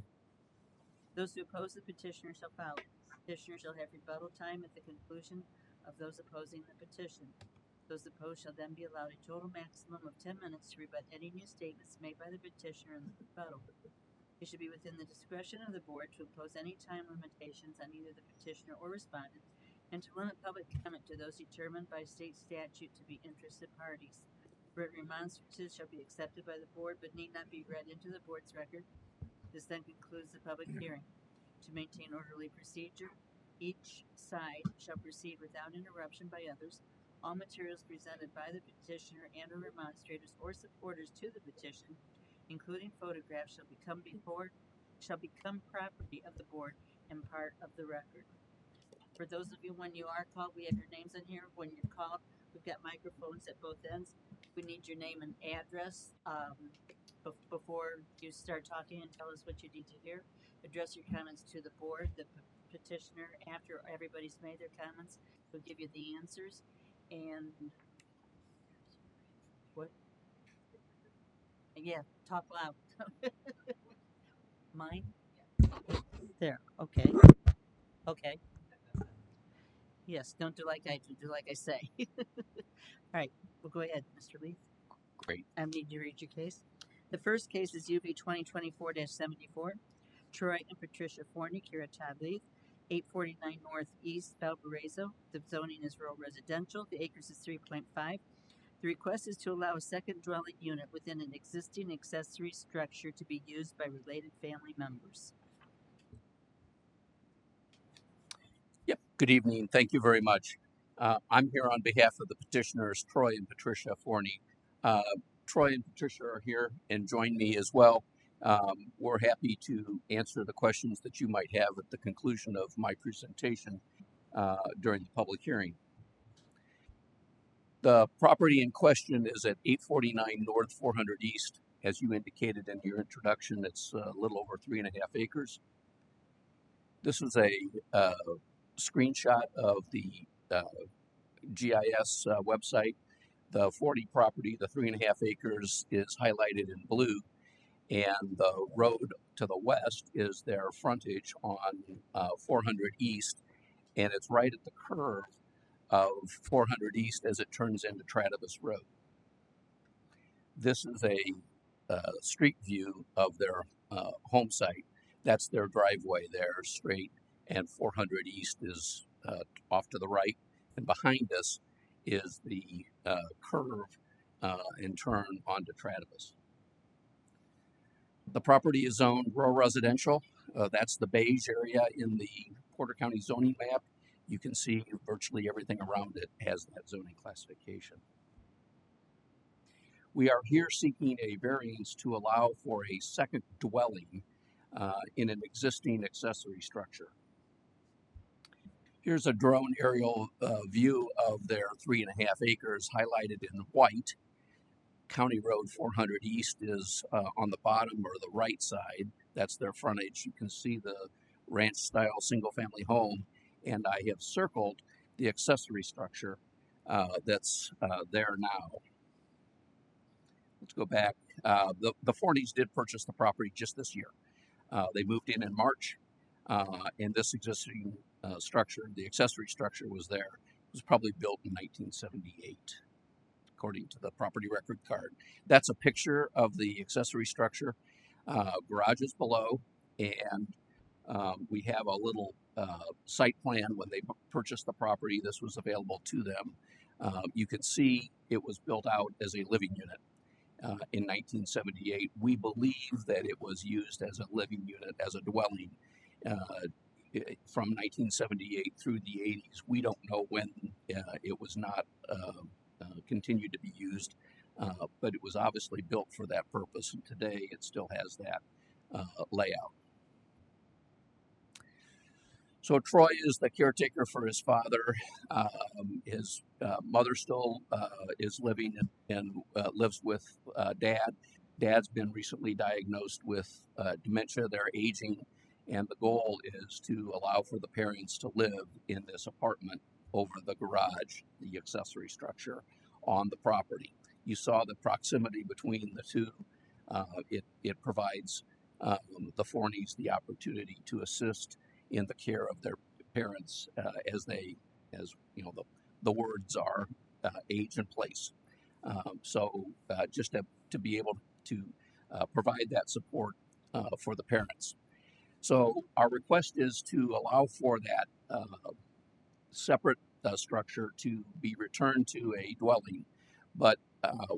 Speaker 3: Those who oppose the petitioner shall file. The petitioner shall have rebuttal time at the conclusion of those opposing the petition. Those opposed shall then be allowed a total maximum of 10 minutes to rebut any new statements made by the petitioner in the rebuttal. It should be within the discretion of the board to impose any time limitations on either the petitioner or respondent, and to limit public comment to those determined by state statute to be interested parties. Written remonstrances shall be accepted by the board but need not be read into the board's record. This then concludes the public hearing. To maintain orderly procedure, each side shall proceed without interruption by others. All materials presented by the petitioner and or remonstrators or supporters to the petition, including photographs, shall become property of the board and part of the record. For those of you, when you are called, we have your names in here. When you're called, we've got microphones at both ends. We need your name and address. before you start talking and tell us what you need to hear, address your comments to the board. The petitioner, after everybody's made their comments, will give you the answers. And what? Yeah, talk loud. Mine? There. Okay. Okay. Yes, don't do like I do. Do like I say. All right. Well, go ahead, Mr. Leith.
Speaker 7: Great.
Speaker 3: I need to read your case. The first case is UV 2024-74. Troy and Patricia Forney, Kira Todd Leith, 849 Northeast Valparaiso. The zoning is rural residential. The acres is 3.5. The request is to allow a second dwelling unit within an existing accessory structure to be used by related family members.
Speaker 7: Yep. Good evening. Thank you very much. I'm here on behalf of the petitioners, Troy and Patricia Forney. Troy and Patricia are here and join me as well. We're happy to answer the questions that you might have at the conclusion of my presentation during the public hearing. The property in question is at 849 North 400 East. As you indicated in your introduction, it's a little over 3.5 acres. This is a screenshot of the GIS website. The 40 property, the 3.5 acres, is highlighted in blue, and the road to the west is their frontage on 400 East, and it's right at the curve of 400 East as it turns into Tratibus Road. This is a street view of their home site. That's their driveway there, straight, and 400 East is off to the right, and behind us is the curve and turn onto Tratibus. The property is zoned rural residential. That's the beige area in the Porter County zoning map. You can see virtually everything around it has that zoning classification. We are here seeking a variance to allow for a second dwelling in an existing accessory structure. Here's a drone aerial view of their 3.5 acres highlighted in white. County Road 400 East is on the bottom or the right side. That's their frontage. You can see the ranch style single family home, and I have circled the accessory structure that's there now. Let's go back. The Forneys did purchase the property just this year. They moved in March, and this existing structure, the accessory structure, was there. It was probably built in 1978, according to the property record card. That's a picture of the accessory structure. Garage is below, and we have a little site plan. When they purchased the property, this was available to them. You can see it was built out as a living unit. In 1978, we believe that it was used as a living unit, as a dwelling, from 1978 through the 80s. We don't know when it was not continued to be used, but it was obviously built for that purpose, and today it still has that layout. So Troy is the caretaker for his father. His mother still is living and lives with Dad. Dad's been recently diagnosed with dementia. They're aging, and the goal is to allow for the parents to live in this apartment over the garage, the accessory structure, on the property. You saw the proximity between the two. It provides the Forneys the opportunity to assist in the care of their parents as you know, the words are, age and place. So just to be able to provide that support for the parents. So our request is to allow for that separate structure to be returned to a dwelling, but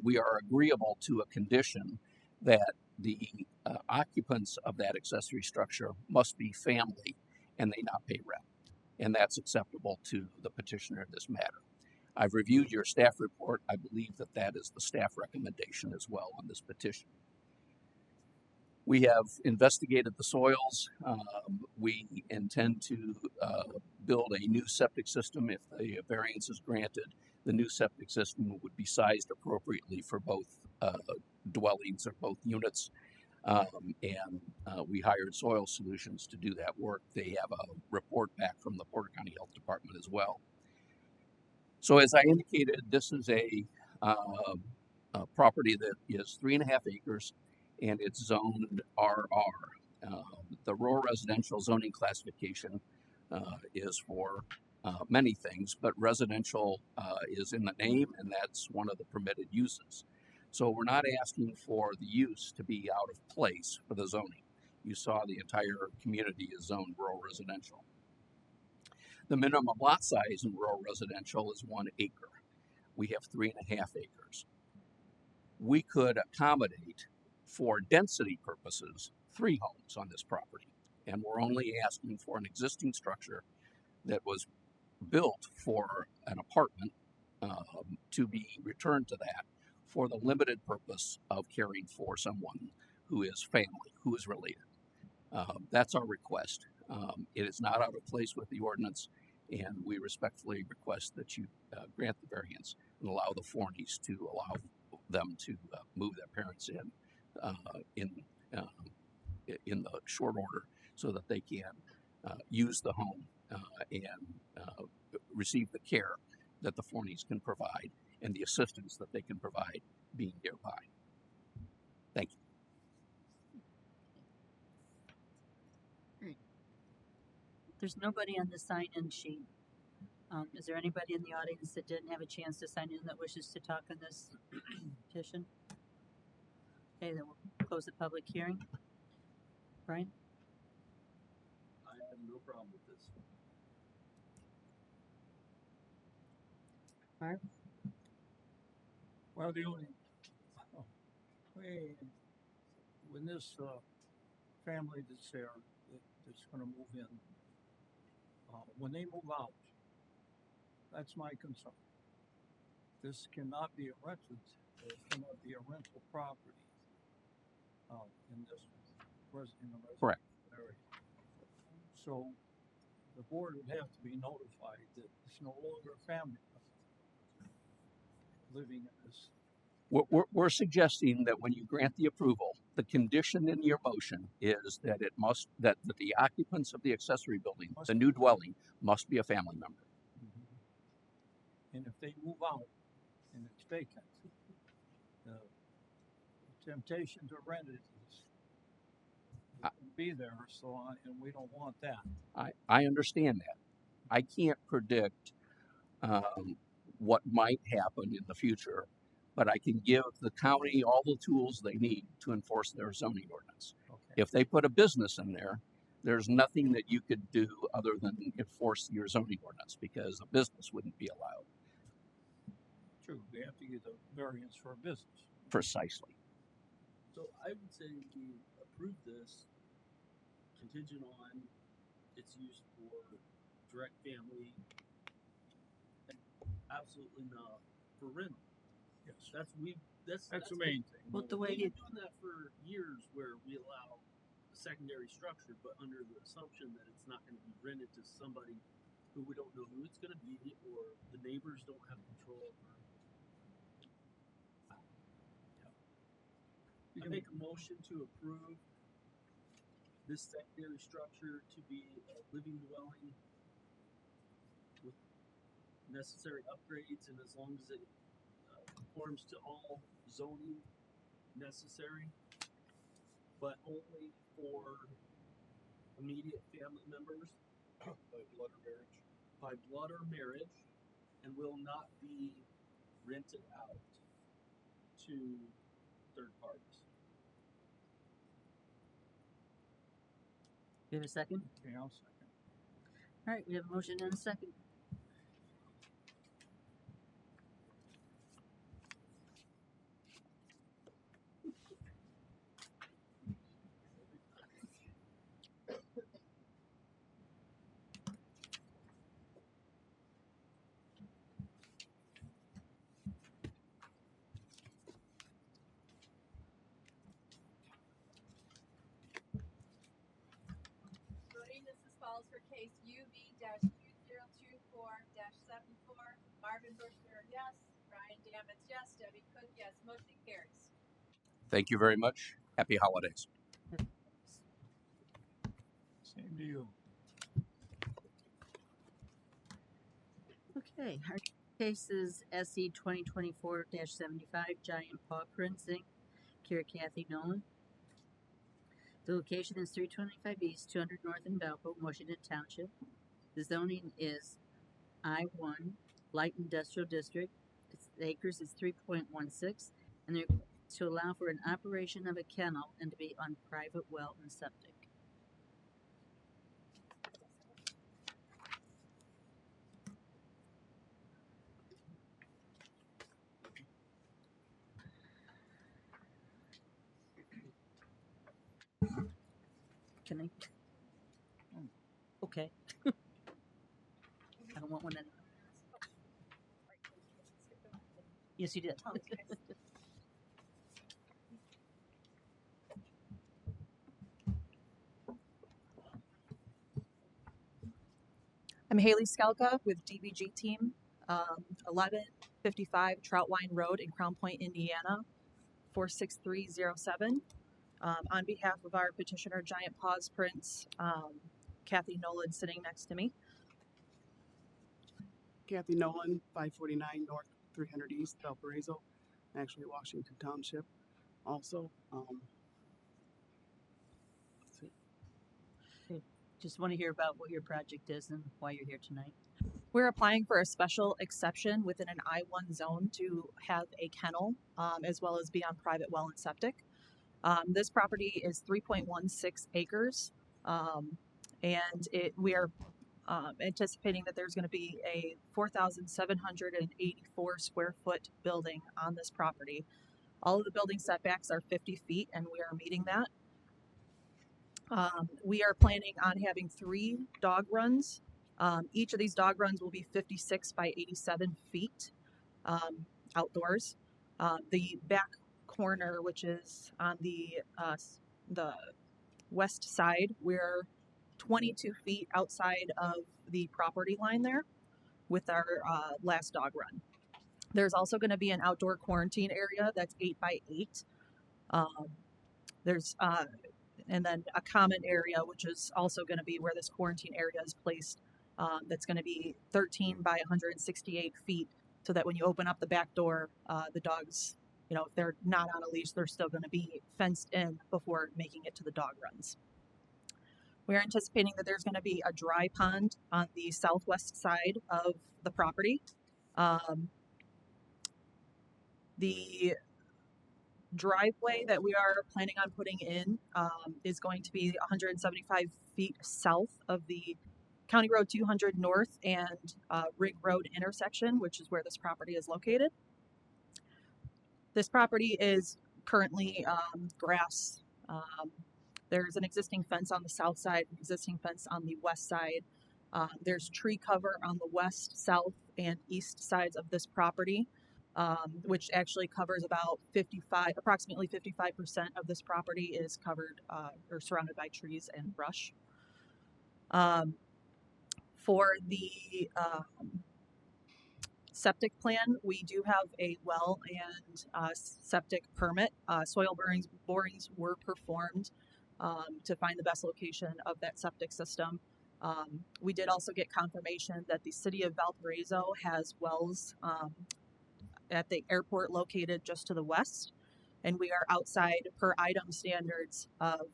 Speaker 7: we are agreeable to a condition that the occupants of that accessory structure must be family and they not pay rent, and that's acceptable to the petitioner in this matter. I've reviewed your staff report. I believe that that is the staff recommendation as well on this petition. We have investigated the soils. We intend to build a new septic system if the variance is granted. The new septic system would be sized appropriately for both dwellings or both units. And we hired Soil Solutions to do that work. They have a report back from the Porter County Health Department as well. So as I indicated, this is a property that is 3.5 acres, and it's zoned RR. The rural residential zoning classification is for many things, but residential is in the name, and that's one of the permitted uses. So we're not asking for the use to be out of place for the zoning. You saw the entire community is zoned rural residential. The minimum lot size in rural residential is 1 acre. We have 3.5 acres. We could accommodate, for density purposes, 3 homes on this property. And we're only asking for an existing structure that was built for an apartment to be returned to that for the limited purpose of caring for someone who is family, who is related. That's our request. It is not out of place with the ordinance, and we respectfully request that you grant the variance and allow the Forneys to allow them to move their parents in the short order so that they can use the home and receive the care that the Forneys can provide and the assistance that they can provide being nearby. Thank you.
Speaker 3: There's nobody on the sign-in sheet. Is there anybody in the audience that didn't have a chance to sign in that wishes to talk on this petition? Okay, then we'll close the public hearing. Brian?
Speaker 6: I have no problem with this.
Speaker 3: Barb?
Speaker 5: Well, the only, when this family that's there, that's gonna move in, when they move out, that's my concern. This cannot be a rented, it cannot be a rental property in this in the
Speaker 7: Correct.
Speaker 5: area. So the board would have to be notified that it's no longer a family living in this.
Speaker 7: We're suggesting that when you grant the approval, the condition in your motion is that that the occupants of the accessory building, the new dwelling, must be a family member.
Speaker 5: And if they move out and it's vacant, the temptation to rent it is be there. And we don't want that.
Speaker 7: I understand that. I can't predict what might happen in the future, but I can give the county all the tools they need to enforce their zoning ordinance.
Speaker 5: Okay.
Speaker 7: If they put a business in there, there's nothing that you could do other than enforce your zoning ordinance because a business wouldn't be allowed.
Speaker 5: True, they have to get a variance for a business.
Speaker 7: Precisely.
Speaker 6: So I would say we approve this contingent on its use for direct family and absolutely not for rental.
Speaker 5: Yes,
Speaker 6: That's
Speaker 5: the main thing.
Speaker 3: Well, the way
Speaker 6: we've been doing that for years, where we allow a secondary structure, but under the assumption that it's not going to be rented to somebody who we don't know who it's going to be, or the neighbors don't have control over. I make a motion to approve this secondary structure to be a living dwelling with necessary upgrades, and as long as it conforms to all zoning necessary, but only for immediate family members by blood or marriage, and will not be rented out to third parties.
Speaker 3: you have a second?
Speaker 5: Okay, I'll second.
Speaker 3: All right, we have a motion and a second.
Speaker 2: Voting this is falls for case UV-2024-74. Marvin Bushner, yes. Brian Dammons, yes. Debbie Cook, yes. Motion carries.
Speaker 7: Thank you very much. Happy holidays.
Speaker 5: Same to you.
Speaker 3: Okay, our case is SE 2024-75 Giant Paw Prints Inc. Kira Kathy Nolan. The location is 325 East, 200 North in Valpo, Washington Township. The zoning is I1 Light Industrial District. The acres is 3.16, and they're to allow for an operation of a kennel and to be on private well and septic. Can I? Okay. I don't want one in. Yes, you did.
Speaker 8: I'm Haley Skelka with DBG Team, 1155 Troutwine Road in Crown Point, Indiana, 46307. On behalf of our petitioner, Giant Paws Prints, Kathy Nolan sitting next to me.
Speaker 9: Kathy Nolan, 549 North, 300 East, Valparaiso, actually Washington Township. Also,
Speaker 3: Just want to hear about what your project is and why you're here tonight.
Speaker 8: We're applying for a special exception within an I1 zone to have a kennel, as well as be on private well and septic. This property is 3.16 acres, and we are anticipating that there's going to be a 4,784 square foot building on this property. All of the building setbacks are 50 feet, and we are meeting that. We are planning on having 3 dog runs. Each of these dog runs will be 56 by 87 feet outdoors. The back corner, which is on the west side, we're 22 feet outside of the property line there with our last dog run. There's also going to be an outdoor quarantine area that's 8 by 8. There's and then a common area, which is also going to be where this quarantine area is placed. That's going to be 13 by 168 feet, so that when you open up the back door, the dogs, if they're not on a leash, they're still going to be fenced in before making it to the dog runs. We're anticipating that there's going to be a dry pond on the southwest side of the property. The driveway that we are planning on putting in is going to be 175 feet south of the County Road 200 North and Rig Road intersection, which is where this property is located. This property is currently grass. There's an existing fence on the south side, an existing fence on the west side. There's tree cover on the west, south, and east sides of this property, which actually covers about approximately 55% of this property is covered or surrounded by trees and brush. For the septic plan, we do have a well and septic permit. Soil borings were performed to find the best location of that septic system. We did also get confirmation that the city of Valparaiso has wells at the airport located just to the west, and we are outside per item standards of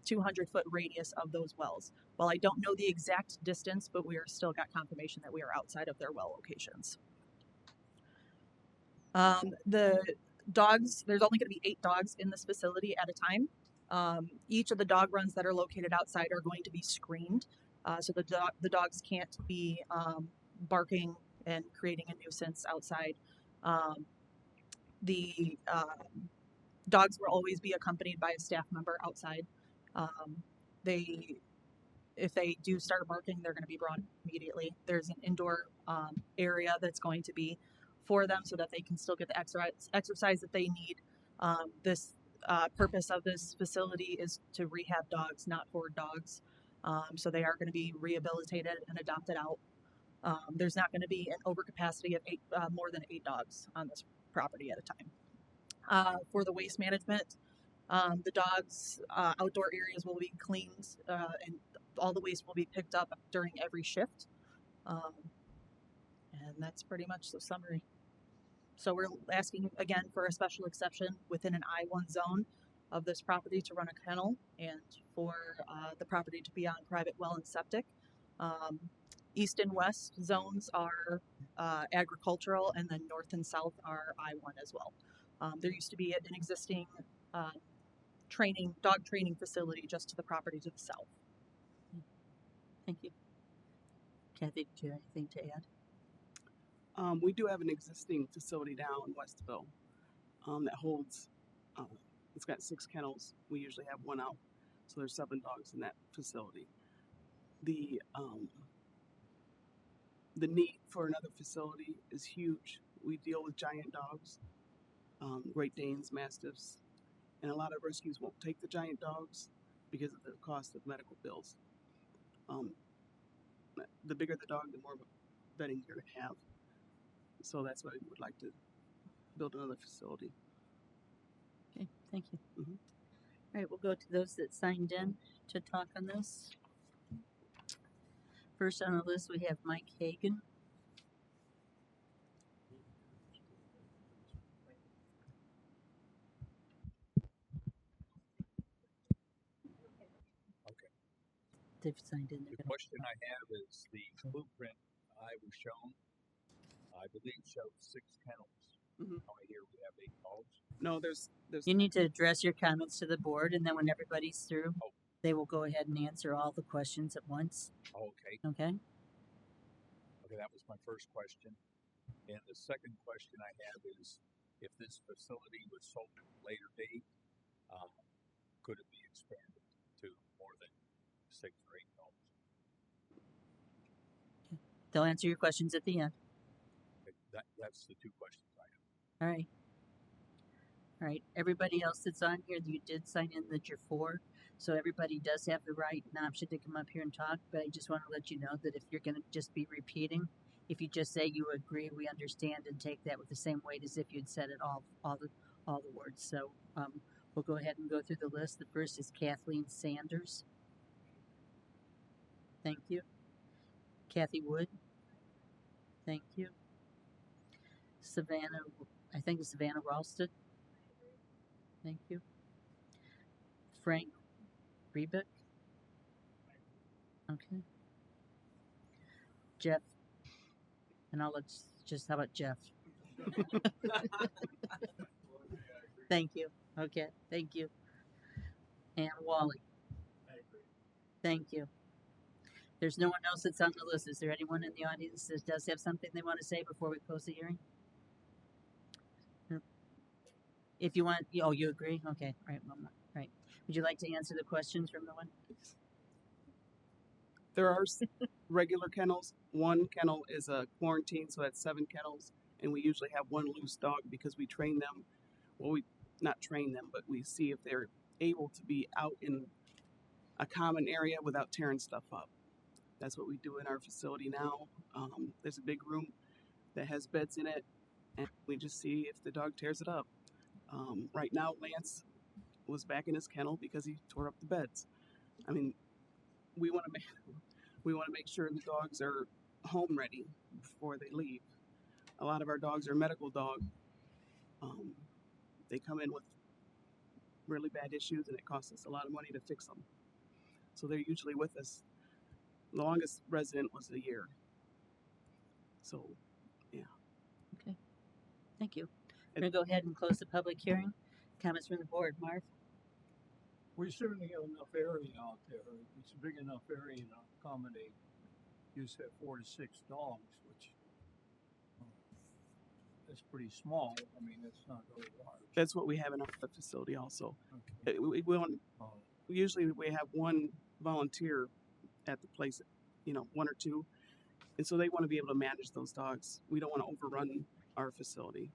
Speaker 8: 200-foot radius of those wells. While I don't know the exact distance, but we are still got confirmation that we are outside of their well locations. The dogs, there's only going to be 8 dogs in this facility at a time. Each of the dog runs that are located outside are going to be screened, so the dogs can't be barking and creating a nuisance outside. The dogs will always be accompanied by a staff member outside. If they do start barking, they're going to be brought immediately. There's an indoor area that's going to be for them so that they can still get the exercise that they need. This purpose of this facility is to rehab dogs, not for dogs. So they are going to be rehabilitated and adopted out. There's not going to be an overcapacity of more than 8 dogs on this property at a time. for the waste management. The dogs' outdoor areas will be cleaned, and all the waste will be picked up during every shift. And that's pretty much the summary. So we're asking again for a special exception within an I-1 zone of this property to run a kennel, and for the property to be on private well and septic. East and west zones are agricultural, and then north and south are I-1 as well. There used to be an existing dog training facility just to the property to the south.
Speaker 3: Thank you. Kathy, do you have anything to add?
Speaker 9: We do have an existing facility down in Westville that holds. It's got 6 kennels. We usually have one out, so there's 7 dogs in that facility. The need for another facility is huge. We deal with giant dogs, Great Danes, Mastiffs, and a lot of rescues won't take the giant dogs because of the cost of medical bills. The bigger the dog, the more vetting you're going to have. So that's why we would like to build another facility.
Speaker 3: Okay, thank you.
Speaker 9: Mhm.
Speaker 3: All right, we'll go to those that signed in to talk on this. First on the list, we have Mike Hagan.
Speaker 10: Okay.
Speaker 3: They've signed in.
Speaker 10: The question I have is the blueprint I was shown, I believe, shows 6 kennels.
Speaker 9: Mhm.
Speaker 10: I hear we have 8 dogs.
Speaker 9: No, there's
Speaker 3: You need to address your comments to the board, and then when everybody's through,
Speaker 10: Oh.
Speaker 3: they will go ahead and answer all the questions at once.
Speaker 10: Okay.
Speaker 3: Okay?
Speaker 10: Okay, that was my first question. And the second question I have is, if this facility was sold at a later date, could it be expanded to more than 6 or 8 dogs?
Speaker 3: They'll answer your questions at the end.
Speaker 10: Okay, that's the 2 questions I have.
Speaker 3: All right. All right. Everybody else that's on here, you did sign in that you're for. So everybody does have the right and option to come up here and talk. But I just want to let you know that if you're going to just be repeating, if you just say you agree, we understand, and take that with the same weight as if you'd said it all the words. So we'll go ahead and go through the list. The first is Kathleen Sanders. Thank you. Kathy Wood. Thank you. Savannah, I think it's Savannah Ralston. Thank you. Frank Rebick. Okay. Jeff. And I'll how about Jeff? Thank you. Okay. Thank you. And Wally. Thank you. There's no one else that's on the list. Is there anyone in the audience that does have something they want to say before we close the hearing? No. If you want, you agree? Okay. All right. Well, right. Would you like to answer the questions from the one?
Speaker 9: There are regular kennels. One kennel is a quarantine, so that's 7 kennels, and we usually have one loose dog because we train them. Well, we not train them, but we see if they're able to be out in a common area without tearing stuff up. That's what we do in our facility now. There's a big room that has beds in it, and we just see if the dog tears it up. Right now, Lance was back in his kennel because he tore up the beds. I mean, we want to make sure the dogs are home ready before they leave. A lot of our dogs are medical dogs. They come in with really bad issues, and it costs us a lot of money to fix them. So they're usually with us. The longest resident was a year. So, yeah.
Speaker 3: Okay. Thank you. We're going to go ahead and close the public hearing. Comments from the board. Marv?
Speaker 5: We certainly have enough area out there. It's a big enough area to accommodate. You said 4 to 6 dogs, which is pretty small. I mean, it's not very large.
Speaker 9: That's what we have in our facility also.
Speaker 5: Okay.
Speaker 9: Usually we have one volunteer at the place, 1 or 2. And so they want to be able to manage those dogs. We don't want to overrun our facility.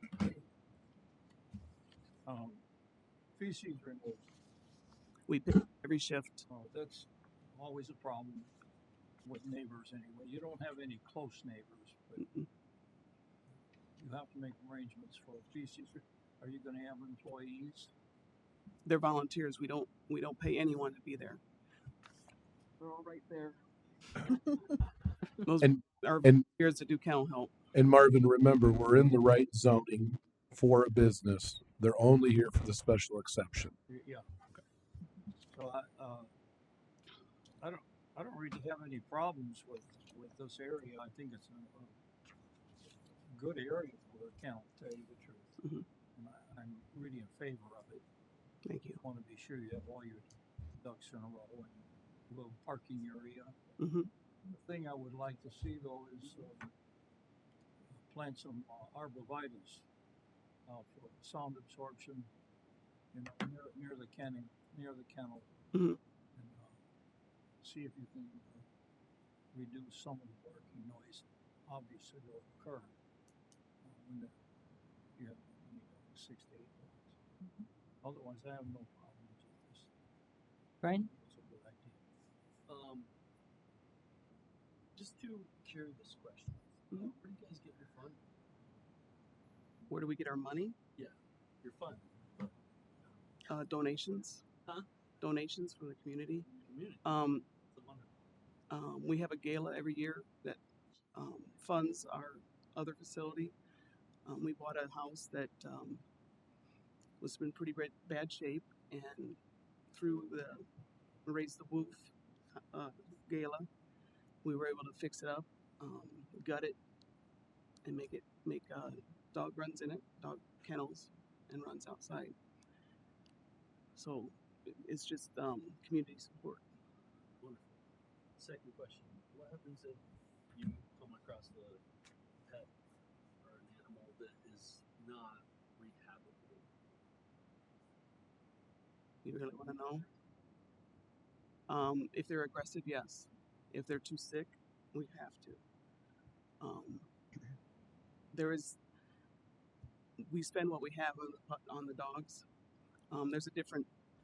Speaker 5: Feces removal.
Speaker 9: We pick every shift.
Speaker 5: That's always a problem with neighbors anyway. You don't have any close neighbors, but you have to make arrangements for feces. Are you gonna have employees?
Speaker 9: They're volunteers. We don't pay anyone to be there. They're all right there. Those
Speaker 1: And
Speaker 9: are
Speaker 1: and
Speaker 9: volunteers that do kennel help.
Speaker 1: and Marvin, remember, we're in the right zoning for a business. They're only here for the special exception.
Speaker 5: Yeah. So I don't really have any problems with this area. I think it's a good area for a kennel, to tell you the truth.
Speaker 9: Mhm.
Speaker 5: And I'm really in favor of it.
Speaker 9: Thank you.
Speaker 5: Want to be sure you have all your ducks in a row and a little parking area.
Speaker 9: Hmm.
Speaker 5: The thing I would like to see though is plant some arborvitaes for sound absorption, you know, near the kennel,
Speaker 9: Hmm.
Speaker 5: and see if you can reduce some of the barking noise. Obviously, will occur when you have 6 to 8 dogs. Otherwise, I have no problems with this.
Speaker 3: Brian?
Speaker 5: It's a good idea.
Speaker 6: Just to carry this question,
Speaker 9: Mhm.
Speaker 6: where do you guys get your fund?
Speaker 9: Where do we get our money?
Speaker 6: Your fund?
Speaker 9: Donations.
Speaker 6: Huh?
Speaker 9: Donations from the community.
Speaker 6: Community.
Speaker 9: Um,
Speaker 6: It's a wonder.
Speaker 9: we have a gala every year that funds our other facility. We bought a house that was in pretty bad shape, and through the Raise the Woof gala, we were able to fix it up, gut it, and make dog runs in it, dog kennels, and runs outside. So it's just community support.
Speaker 6: Wonderful. Second question: what happens if you come across a pet or an animal that is not rehabable?
Speaker 9: You really want to know? If they're aggressive, yes. If they're too sick, we have to. There is. We spend what we have on the dogs.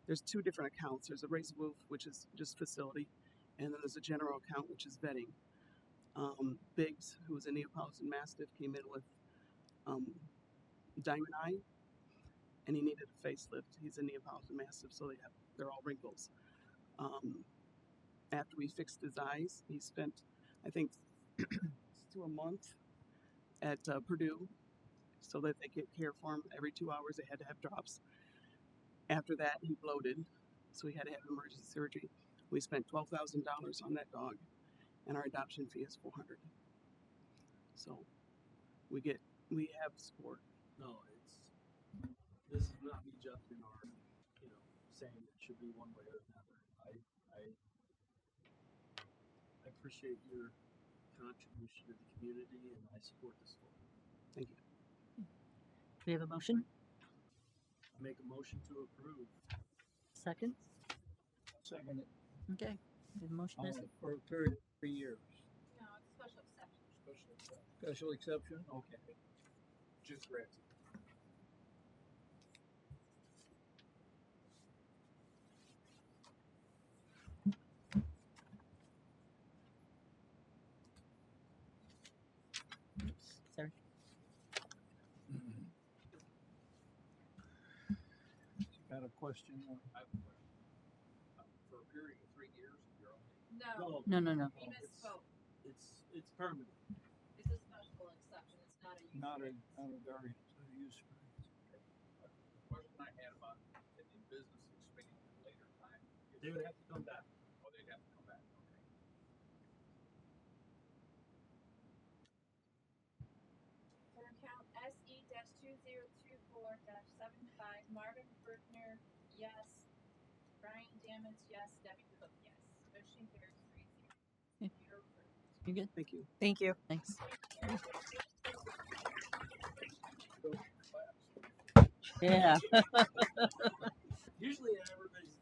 Speaker 9: There's two different accounts. There's a Raise Wolf, which is just facility, and then there's a general account, which is vetting. Biggs, who was a Neapolitan Mastiff, came in with diamond eye, and he needed a facelift. He's a Neapolitan Mastiff, so they're all wrinkles. After we fixed his eyes, he spent, I think, to a month at Purdue, so that they get care for him every 2 hours. They had to have drops. After that, he bloated, so he had to have emergency surgery. We spent $12,000 on that dog, and our adoption fee is $400. So we have support.
Speaker 6: No, this is not me judging or saying it should be one way or another. I appreciate your contribution to the community, and I support this one.
Speaker 9: Thank you.
Speaker 3: We have a motion?
Speaker 6: I make a motion to approve.
Speaker 3: Second?
Speaker 5: Second,
Speaker 3: Okay. We have a motion.
Speaker 5: for a period of 3 years.
Speaker 2: No, it's a special exception.
Speaker 5: Special exception? Okay.
Speaker 1: Just granted.
Speaker 3: Sorry.
Speaker 5: Got a question?
Speaker 10: I have a question. For a period of 3 years, you're only
Speaker 2: No,
Speaker 3: No.
Speaker 2: we misspoke.
Speaker 6: It's permanent.
Speaker 2: It's a special exception. It's not a use.
Speaker 5: Not a variance, a use variance.
Speaker 10: the question I had about if the business expanded at a later time.
Speaker 6: They would have to come back.
Speaker 10: Oh, they'd have to come back. Okay.
Speaker 2: For account SE-2024-75, Marvin Bergner, yes. Brian Damage, yes. Debbie Cook, yes. Motion carries 3-0. You're approved.
Speaker 3: You good?
Speaker 9: Thank you.
Speaker 8: Thank you.
Speaker 3: Thanks. Yeah.
Speaker 6: Usually everybody's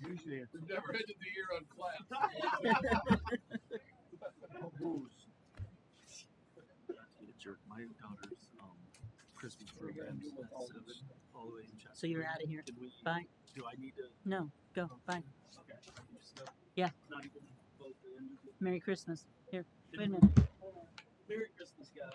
Speaker 5: Usually it's
Speaker 1: We've never ended the year on class.
Speaker 5: no booze.
Speaker 6: my daughter's Christmas
Speaker 5: We're gonna
Speaker 6: programs
Speaker 5: do with
Speaker 6: at
Speaker 5: all
Speaker 6: 7
Speaker 5: this.
Speaker 6: all the way in Chester.
Speaker 3: So you're out of here.
Speaker 6: Can we?
Speaker 3: Bye.
Speaker 6: Do I need to?
Speaker 3: No, go. Bye.
Speaker 6: Okay. Just,
Speaker 3: Yeah.
Speaker 6: Not even vote the end of it.
Speaker 3: Merry Christmas. Here.
Speaker 6: Can
Speaker 3: Wait a
Speaker 6: we-
Speaker 3: minute.
Speaker 6: Merry Christmas, guys.